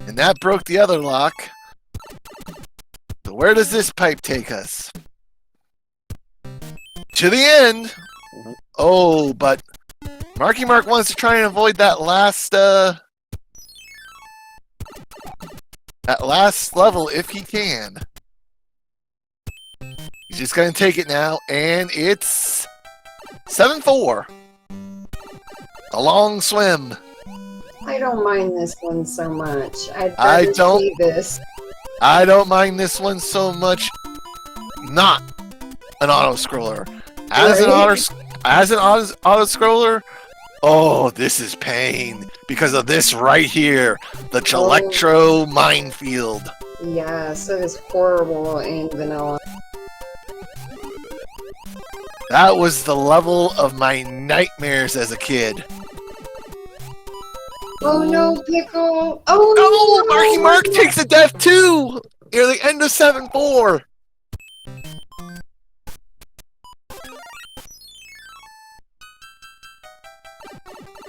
And that broke the other lock. So where does this pipe take us? To the end. Oh, but Marky Mark wants to try and avoid that last level if he can. He's just gonna take it now, and it's 7-4. A long swim. I don't mind this one so much. I don't see this. I don't mind this one so much. Not an auto scroller. As an auto scroller, oh, this is pain because of this right here, the Electro minefield. Yes, it is horrible in vanilla. That was the level of my nightmares as a kid. Oh no, Pickle! Oh, no! Marky Mark takes a death too! Near the end of 7-4.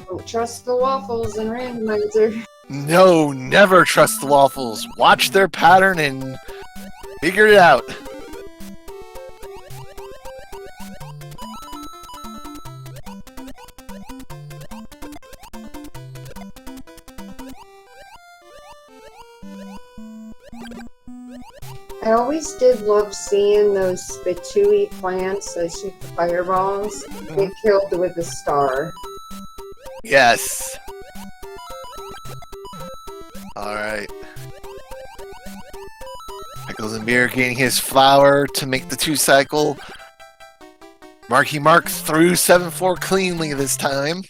Don't trust the waffles and randomizer. No, never trust the waffles. Watch their pattern and figure it out. I always did love seeing those spitooey plants that shoot the fireballs get killed with a star. Yes. Alright. Pickles and Beer getting his flower to make the 2 cycle. Marky Mark through 7-4 cleanly this time.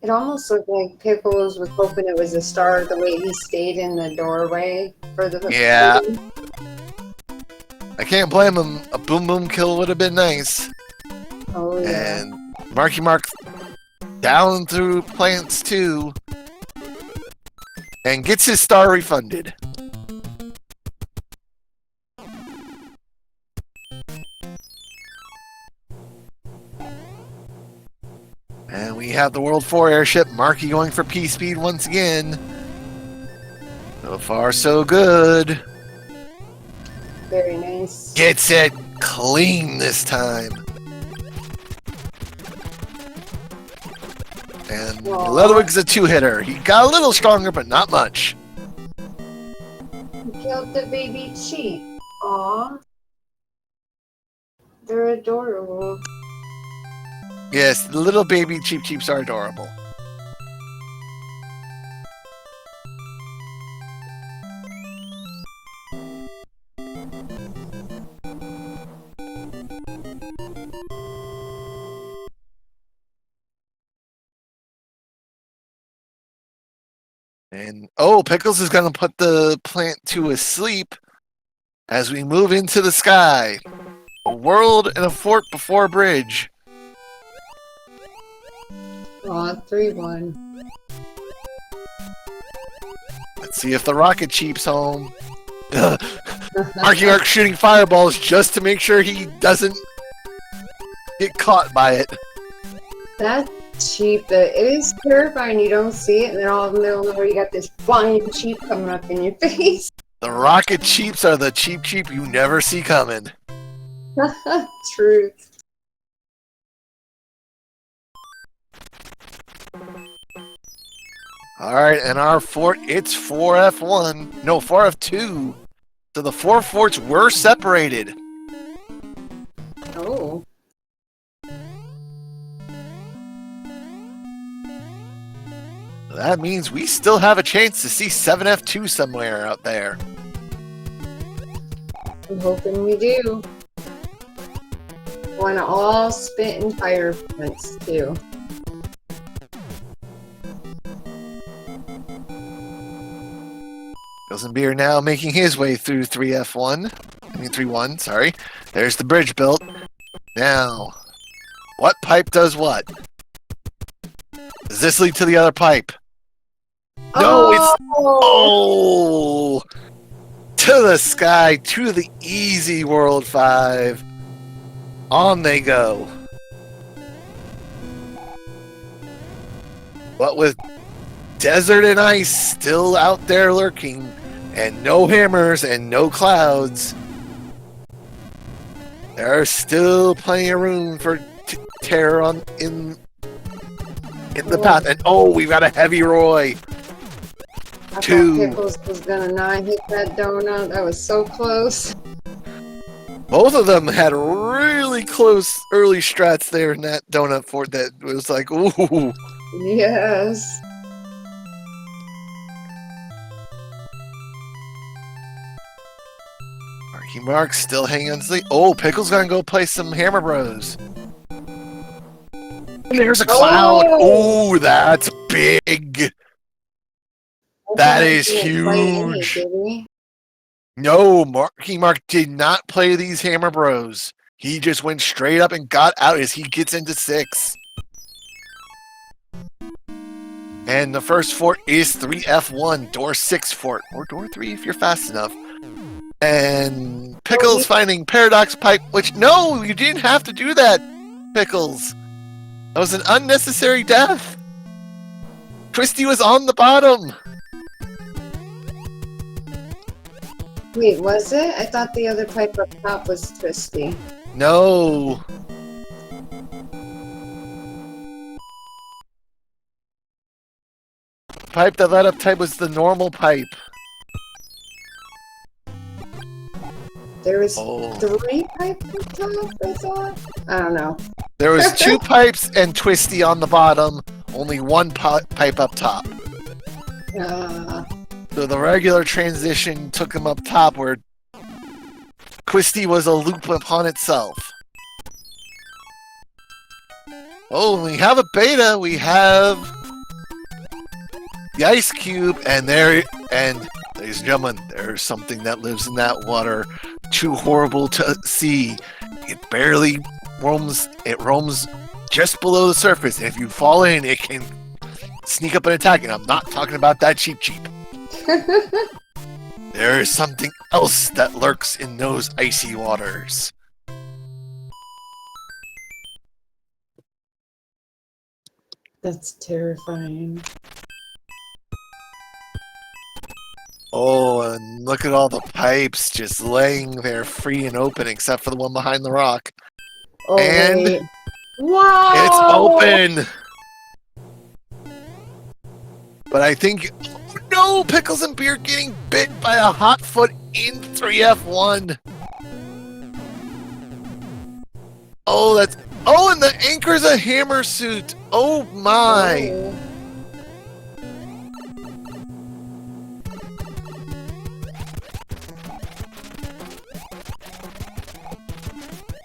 It almost looked like Pickles was hoping it was a star the way he stayed in the doorway for the Yeah. I can't blame him. A boom boom kill would have been nice. Oh yeah. And Marky Mark down through plants too. And gets his star refunded. And we have the World 4 airship, Marky going for P-Speed once again. So far, so good. Very nice. Gets it clean this time. And Aww. Ludwig's a 2-hitter. He got a little stronger, but not much. He killed the baby sheep. Aw. They're adorable. Yes, the little baby Cheep Cheeps are adorable. And oh, Pickles is going to put the plant to a sleep as we move into the sky. A world and a fort before a bridge. Aw, 3-1. Let's see if the rocket Cheep's home. MarkyMark shooting fireballs just to make sure he doesn't get caught by it. That's cheap. It is terrifying. You don't see it, and then all in the middle of nowhere, you got this flying cheap coming up in your face. The rocket Cheeps are the cheap you never see coming. Truth. Alright, and our fort, it's 4F1. No, 4F2. So the 4 forts were separated. Oh. That means we still have a chance to see 7F2 somewhere out there. I'm hoping we do. Want to all spit in fire fronts, too. Picklesandbeer now making his way through 3F1. Sorry. There's the bridge built. Now, what pipe does what? Does this lead to the other pipe? No, it's... Oh! To the sky, to the easy World 5. On they go. But with desert and ice still out there lurking, and no hammers and no clouds, there's still plenty of room for terror in the path. And oh, we've got a heavy Roy. I 2. thought Pickles was gonna not hit that donut. That was so close. Both of them had really close early strats there in that donut fort that was like, ooh. Yes. MarkyMark still hanging on to the... Oh, Pickle's gonna go play some Hammer Bros. And there's a cloud. Oh, that's big. That is huge. No, MarkyMark did not play these Hammer Bros. He just went straight up and got out as he gets into 6. And the first fort is 3F1, door 6 fort. Or door 3 if you're fast enough. And Pickles finding Paradox Pipe, which, no, you didn't have to do that, Pickles. That was an unnecessary death. Twisty was on the bottom. Wait, was it? I thought the other pipe up top was Twisty. No. Pipe that led up type was the normal pipe. There was 3 pipes up top, I thought? I don't know. There was 2 pipes and Twisty on the bottom, only 1 pipe up top. So the regular transition took him up top where Twisty was a loop upon itself. Oh, we have a beta. We have the ice cube, and ladies and gentlemen, there's something that lives in that water too horrible to see. It barely roams. It roams just below the surface. And if you fall in, it can sneak up and attack. And I'm not talking about that cheap. There is something else that lurks in those icy waters. That's terrifying. Oh, and look at all the pipes just laying there free and open, except for the one behind the rock. Oh, and wait. Wow! It's open! But I think... no! Pickles and Beer getting bit by a hot foot in 3F1. Oh, that's... Oh, and the anchor's a hammer suit. Oh, my. Oh.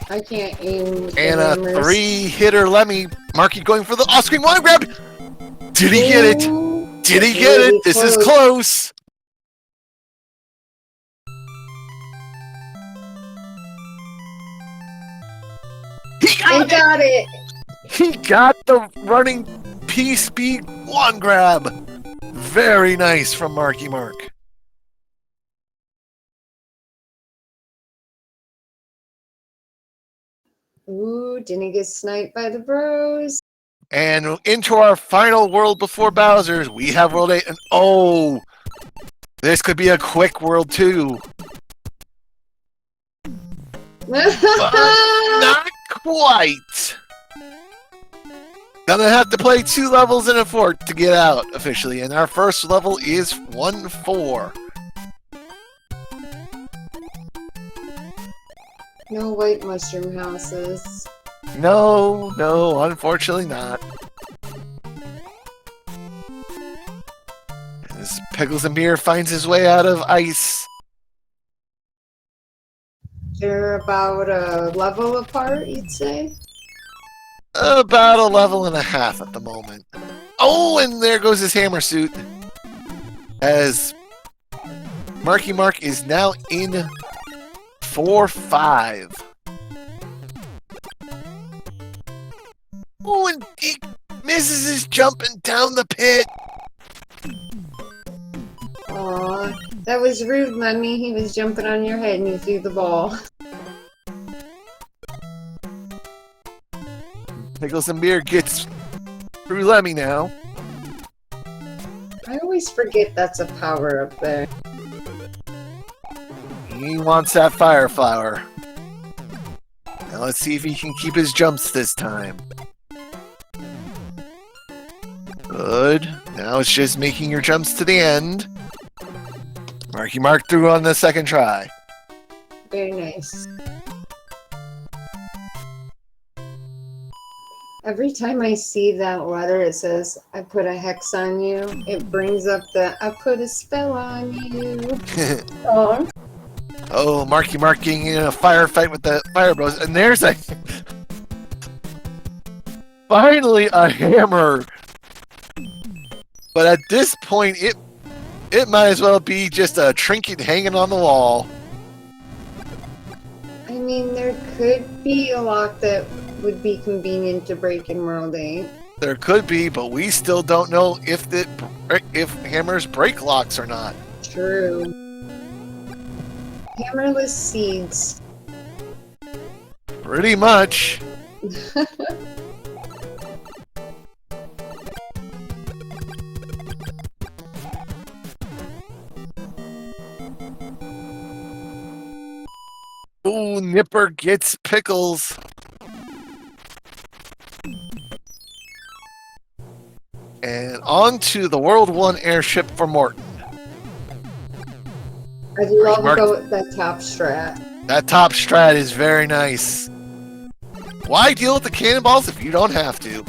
I can't aim. And a 3-hitter Lemmy. Marky going for the off-screen one grab. Did he get it? Did he get it? This is close. He got it. He got the running P-speed one grab. Very nice from Marky Mark. Ooh, didn't he get sniped by the bros? And into our final world before Bowser's, we have World 8. And oh, this could be a quick World 2. Not quite. Gonna have to play 2 levels in a fort to get out officially. And our first level is 1-4. No white mushroom houses. No, unfortunately not. As Pickles and Beer finds his way out of ice. They're about a level apart, you'd say? About a level and a half at the moment. Oh, and there goes his hammer suit. As Marky Mark is now in 4-5. Oh, and he misses his jumping down the pit. Aw, that was rude, Lemmy. He was jumping on your head and you threw the ball. Pickles and Beer gets through Lemmy now. I always forget that's a power up there. He wants that fire flower. Now let's see if he can keep his jumps this time. Good. Now it's just making your jumps to the end. Marky Mark through on the second try. Very nice. Every time I see that letter, it says, I put a hex on you. It brings up the, I put a spell on you. Oh. Oh, Marky Mark getting in a firefight with the Fire Bros. And there's a... Finally a hammer. But at this point, it might as well be just a trinket hanging on the wall. I mean, there could be a lock that would be convenient to break in World 8. There could be, but we still don't know if hammers break locks or not. True. Hammerless seeds. Pretty much. Ooh, Nipper gets Pickles. And on to the World 1 airship for Morton. I love that top strat. That top strat is very nice. Why deal with the cannonballs if you don't have to?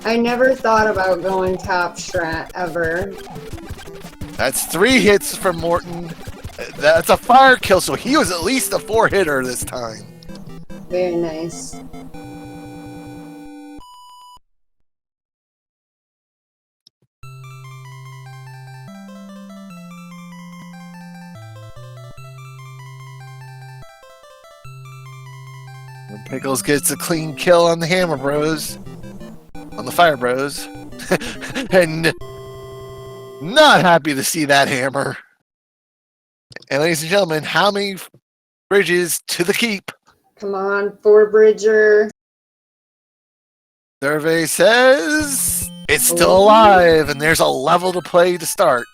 I never thought about going top strat ever. That's 3 hits from Morton. That's a fire kill, so he was at least a 4-hitter this time. Very nice. And Pickles gets a clean kill on the Hammer Bros. On the Fire Bros. And not happy to see that hammer. And ladies and gentlemen, how many bridges to the keep? Come on, 4-bridger. Survey says it's still alive, and there's a level to play to start.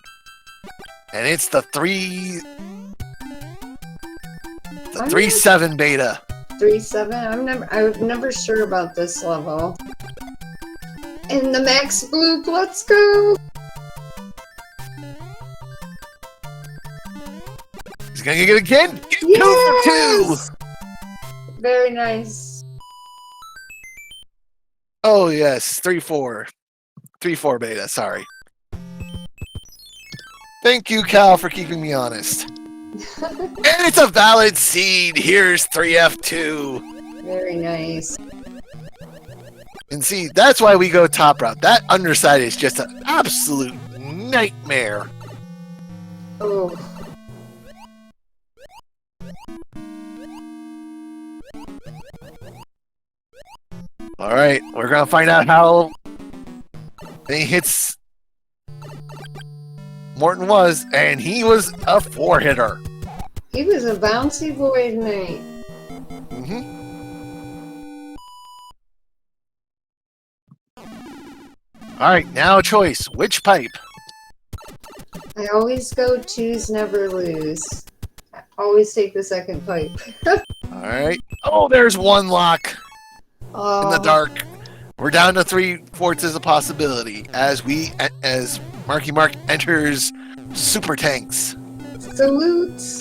And it's the 3-7 beta. 3-7? I'm never sure about this level. And the max bloop, let's go! He's gonna get it again. Get 2 for 2. Yes! Very nice. Oh yes, 3-4. 3-4 beta. Sorry. Thank you, Cal, for keeping me honest. And it's a valid seed. Here's 3F2. Very nice. And see, that's why we go top route. That underside is just an absolute nightmare. Oh. All right, we're gonna find out how many hits Morton was, and he was a 4-hitter. He was a bouncy boy tonight. All right, now a choice. Which pipe? I always go choose, never lose. I always take the second pipe. All right. Oh, there's one lock Oh. in the dark. We're down to 3/4 as a possibility as Marky Mark enters Super Tanks. Salutes.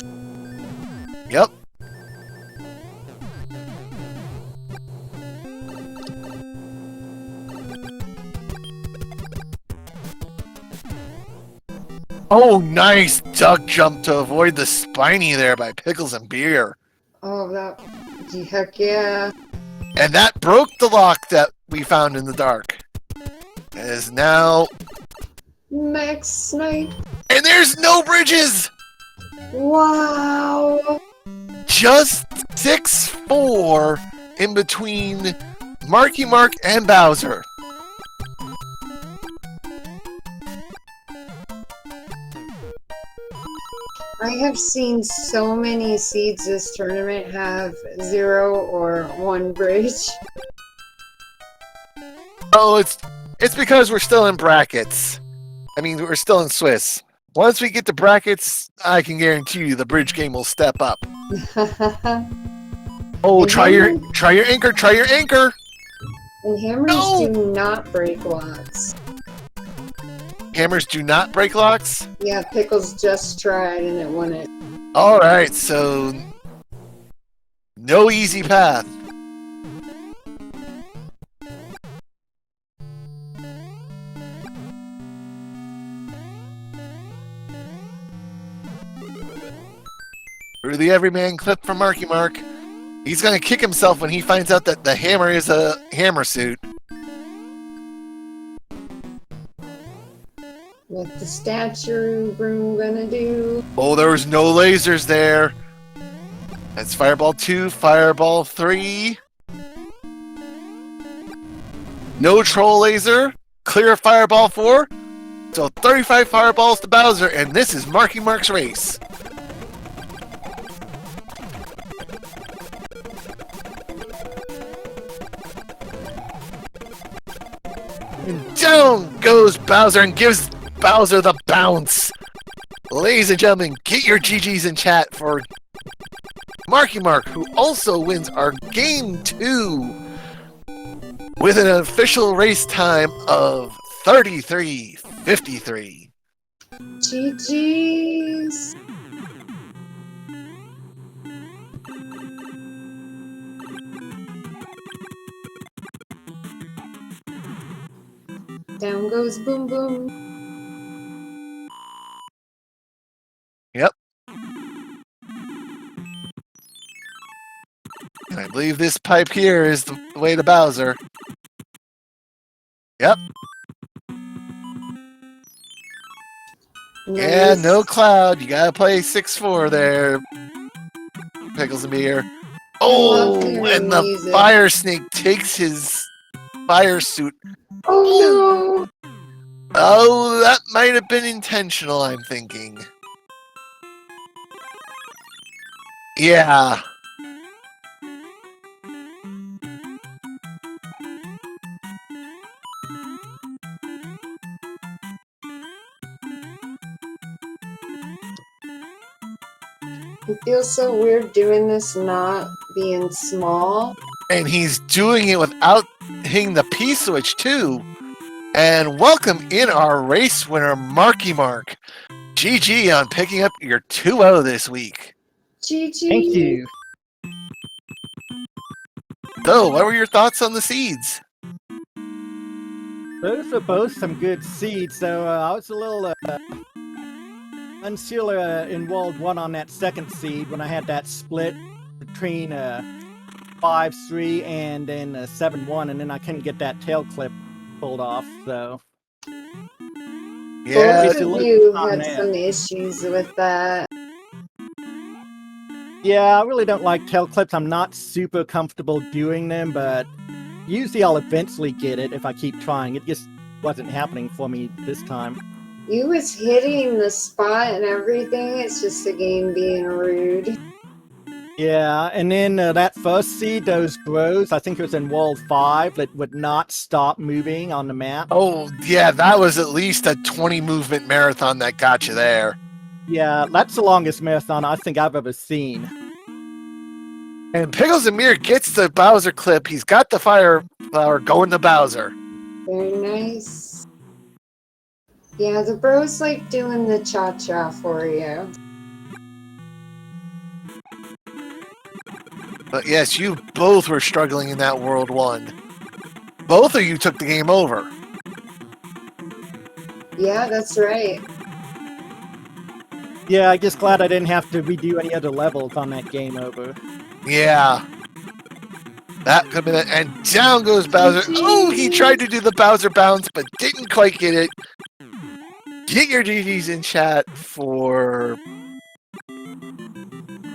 Yep. Oh, nice duck jump to avoid the spiny there by Picklesandbeer. Oh, that. Heck yeah. And that broke the lock that we found in the dark. It is now. Max Snipe. And there's no bridges! Wow. Just 6-4 in between Marky Mark and Bowser. I have seen so many seeds this tournament have 0 or 1 bridge. Oh, it's because we're still in brackets. I mean, we're still in Swiss. Once we get to brackets, I can guarantee you the bridge game will step up. Oh, try your anchor, try your anchor. And hammers do not break locks. Hammers do not break locks? Yeah, Pickles just tried and it wouldn't. Alright, so no easy path. Through the everyman clip from Marky Mark. He's gonna kick himself when he finds out that the hammer is a hammer suit. What the statue room gonna do? Oh, there was no lasers there. That's Fireball 2, Fireball 3. No troll laser. Clear Fireball 4. So 35 fireballs to Bowser, and this is Marky Mark's race. And down goes Bowser and gives Bowser the bounce. Ladies and gentlemen, get your GGs in chat for Marky Mark, who also wins our Game 2 with an official race time of 33:53. GG's. Down goes Boom Boom. Yep. And I believe this pipe here is the way to Bowser. Yep. Nice. Yeah, no cloud. You gotta play 6-4 there, Picklesandbeer. Oh, and the music. fire snake takes his fire suit. Oh no! Oh, that might have been intentional, I'm thinking. Yeah. It feels so weird doing this not being small. And he's doing it without hitting the P switch, too. And welcome in our race winner, Marky Mark. GG on picking up your 2-0 this week. GG. Thank you. So, what were your thoughts on the seeds? Those are both some good seeds, so I was a little unsure in World 1 on that second seed when I had that split between 5-3 and then 7-1, and then I couldn't get that tail clip pulled off, so... Yeah, Both of you had some issues with that. Yeah, I really don't like tail clips. I'm not super comfortable doing them, but usually I'll eventually get it if I keep trying. It just wasn't happening for me this time. You was hitting the spot and everything. It's just the game being rude. Yeah, and then that first seed, those grows, I think it was in World 5, that would not stop moving on the map. Oh, yeah, that was at least a 20 movement marathon that got you there. Yeah, that's the longest marathon I think I've ever seen. And Picklesandbeer gets the Bowser clip. He's got the fire flower going to Bowser. Very nice. Yeah, the bros like doing the cha-cha for you. But yes, you both were struggling in that World 1. Both of you took the game over. Yeah, that's right. Yeah, I'm just glad I didn't have to redo any other levels on that game over. Yeah. That could have been it. And down goes Bowser. Oh, he tried to do the Bowser bounce, but didn't quite get it. Get your GGs in chat for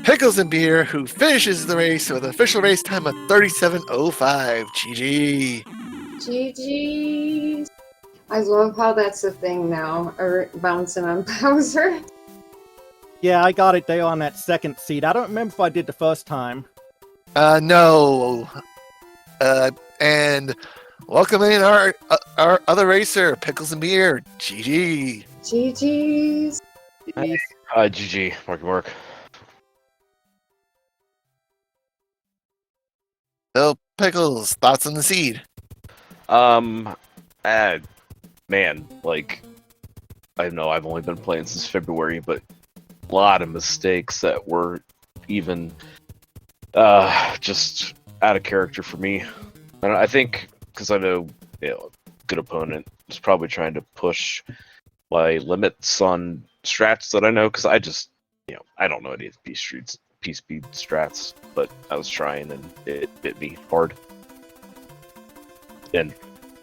Picklesandbeer, who finishes the race with an official race time of 37:05. GG. GG. I love how that's a thing now, or bouncing on Bowser. Yeah, I got it there on that second seed. I don't remember if I did the first time. No. And welcome in our other racer, Picklesandbeer. GG. GG's. GG, MarkyMark. So, Pickles, thoughts on the seed? Man, like, I know I've only been playing since February, but a lot of mistakes that were even just out of character for me. And I think because I know, good opponent is probably trying to push my limits on strats that I know, because I just, I don't know any of the P-speed strats, but I was trying and it bit me hard. And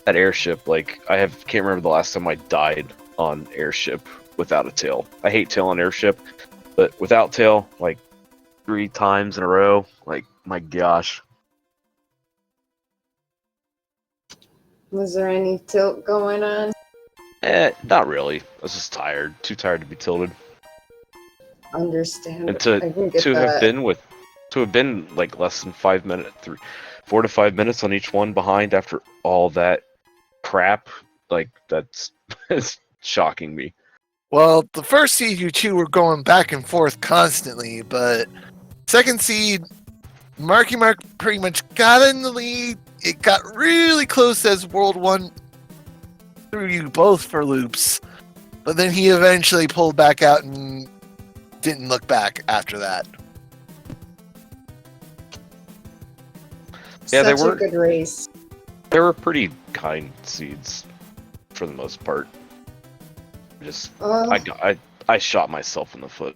at airship, like, can't remember the last time I died on airship without a tail. I hate tail on airship, but without tail, like 3 times in a row, like, my gosh. Was there any tilt going on? Not really. I was just tired. Too tired to be tilted. Understand. And to have been like less than 5 minutes, 4 to 5 minutes on each one behind after all that crap, like, that's it's shocking me. Well, the first seed, you two were going back and forth constantly, but second seed, MarkyMark pretty much got in the lead. It got really close as World 1 threw you both for loops, but then he eventually pulled back out and didn't look back after that. Yeah, Such a good race. They were pretty kind seeds for the most part. I shot myself in the foot.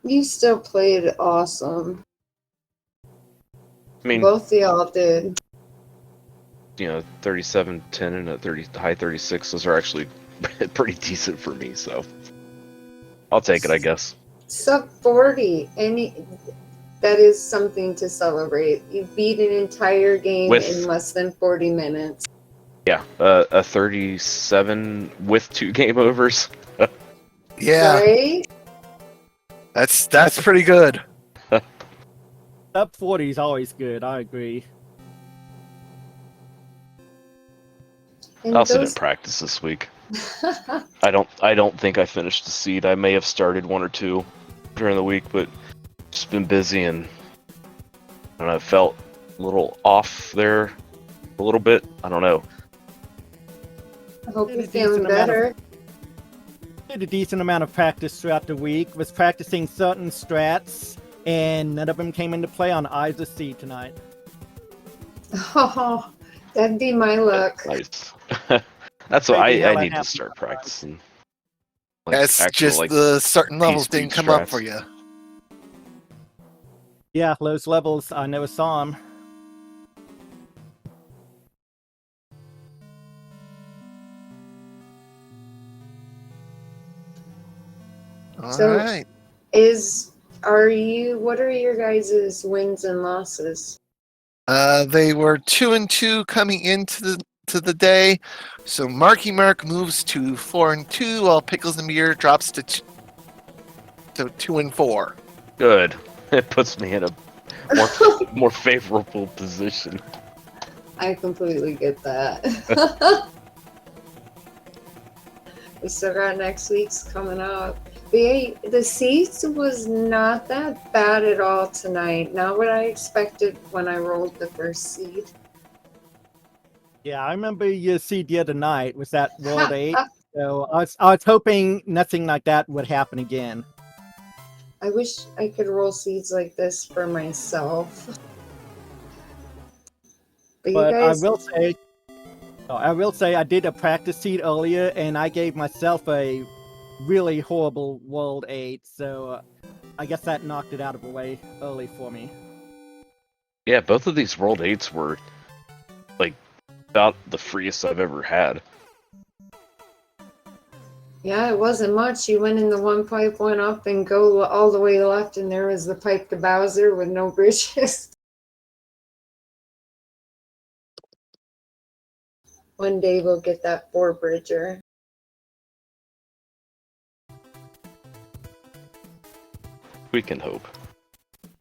You still played awesome. I mean, both of y'all did. 37, 10, and a high 36. Those are actually pretty decent for me, so I'll take it, I guess. Sub 40, that is something to celebrate. You beat an entire game in less than 40 minutes. Yeah, a 37 with 2 game overs. Yeah, right? That's pretty good. Sub 40 is always good, I agree. I also didn't practice this week. I don't think I finished the seed. I may have started 1 or 2 during the week, but just been busy and I felt a little off there a little bit. I don't know. I hope you're feeling better. Did a decent amount of practice throughout the week. Was practicing certain strats, and none of them came into play on either seed tonight. Oh, that'd be my luck. Nice. That's what Crazy how I that need to happens start sometimes. practicing. That's actual, just the certain levels P-speed didn't come up strats. for you. Yeah, those levels, I never saw them. All So- right. What are your guys' wins and losses? They were 2-2 coming into the day. So MarkyMark moves to 4-2, while Picklesandbeer drops to 2-4. Good. It puts me in a more favorable position. I completely get that. We still got next week's coming up. The seeds was not that bad at all tonight. Not what I expected when I rolled the first seed. Yeah, I remember your seed the other night was that World 8. So I was hoping nothing like that would happen again. I wish I could roll seeds like this for myself. But you But guys, I will say I did a practice seed earlier, and I gave myself a really horrible World 8. So I guess that knocked it out of the way early for me. Yeah, both of these World 8s were like about the freest I've ever had. yeah, it wasn't much. You went in the one pipe, went up, and go all the way left, and there was the pipe to Bowser with no bridges. One day we'll get that 4-bridger. We can hope.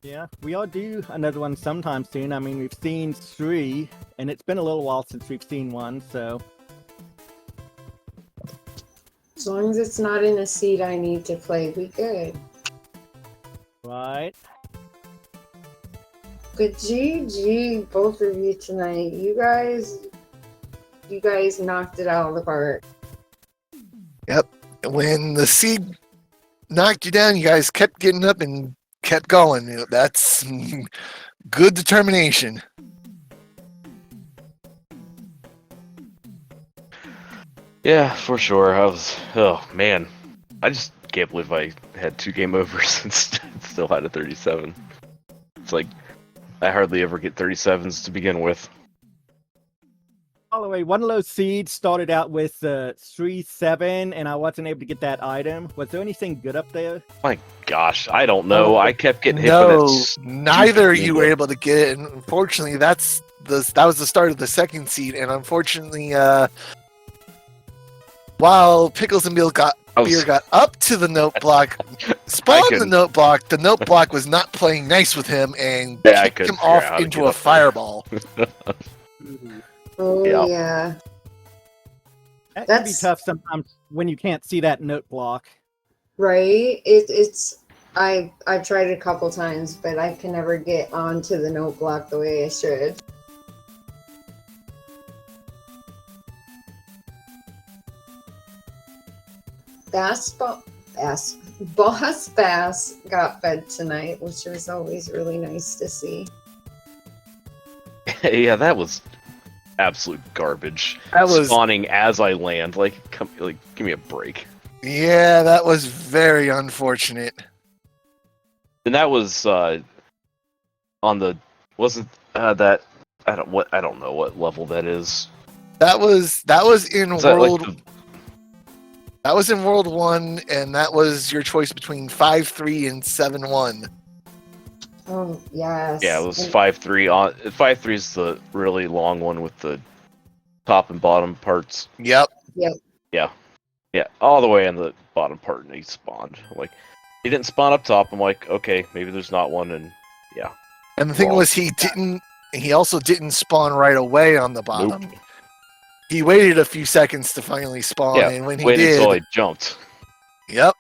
Yeah, we all do another one sometime soon. I mean, we've seen 3, and it's been a little while since we've seen one, so... As long as it's not in a seed I need to play, we good. Right. But GG, both of you tonight. You guys knocked it out of the park. When the seed knocked you down, you guys kept getting up and kept going. That's good determination. Yeah, for sure. Oh man, I just can't believe I had 2 game overs and still had a 37. It's like I hardly ever get 37s to begin with. By the way, one of those seeds started out with 3-7, and I wasn't able to get that item. Was there anything good up there? My gosh, I don't know. I kept getting hit by No, that. neither of you were ninja. able to get it. And unfortunately, that was the start of the second seed. And unfortunately, while Picklesandbeer got up to the note block, spawned the note block was not playing nice with him and kicked him off into a fireball. Oh yeah. That can be tough sometimes when you can't see that note block. Right? I've tried it a couple times, but I can never get onto the note block the way I should. Boss Bass got fed tonight, which was always really nice to see. Yeah, that was absolute garbage. That was spawning as I land. Like, give me a break. Yeah, that was very unfortunate. And that was on the that I don't know what level that is. That was in Is that World. like That was in World 1, and that was your choice between 5-3 and 7-1. Oh, yes. Yeah, it was 5-3. 5-3 is the really long one with the top and bottom parts. Yep. Yeah, all the way on the bottom part, and he spawned. Like, he didn't spawn up top. I'm like, okay, maybe there's not one, and yeah. And the thing was, he also didn't spawn right away on the bottom. Nope. He waited a few seconds to finally spawn, Yeah, and when he waited did, until I jumped. Yep.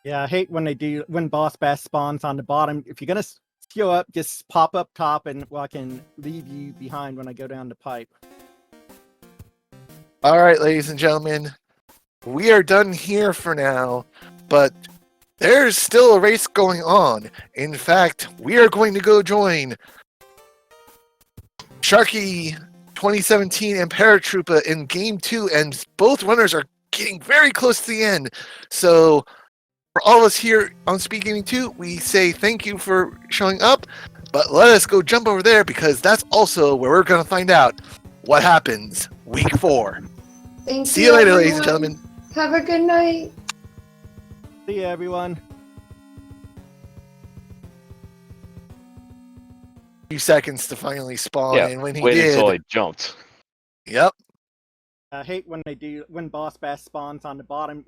Yeah, I hate when Boss Bass spawns on the bottom. If you're gonna queue up, just pop up top, and I can leave you behind when I go down the pipe. All right, ladies and gentlemen, we are done here for now, but there's still a race going on. In fact, we are going to go join Sharky 2017 and Paratroopa in Game 2, and both runners are getting very close to the end. So, for all of us here on SpeedGaming 2, we say thank you for showing up, but let us go jump over there because that's also where we're going to find out what happens week 4. Thank See you later, ladies and everyone. gentlemen. Have a good night. See ya, everyone. Few seconds to finally spawn, Yeah, and when he wait until did, I jumped. yep. I hate when boss bass spawns on the bottom.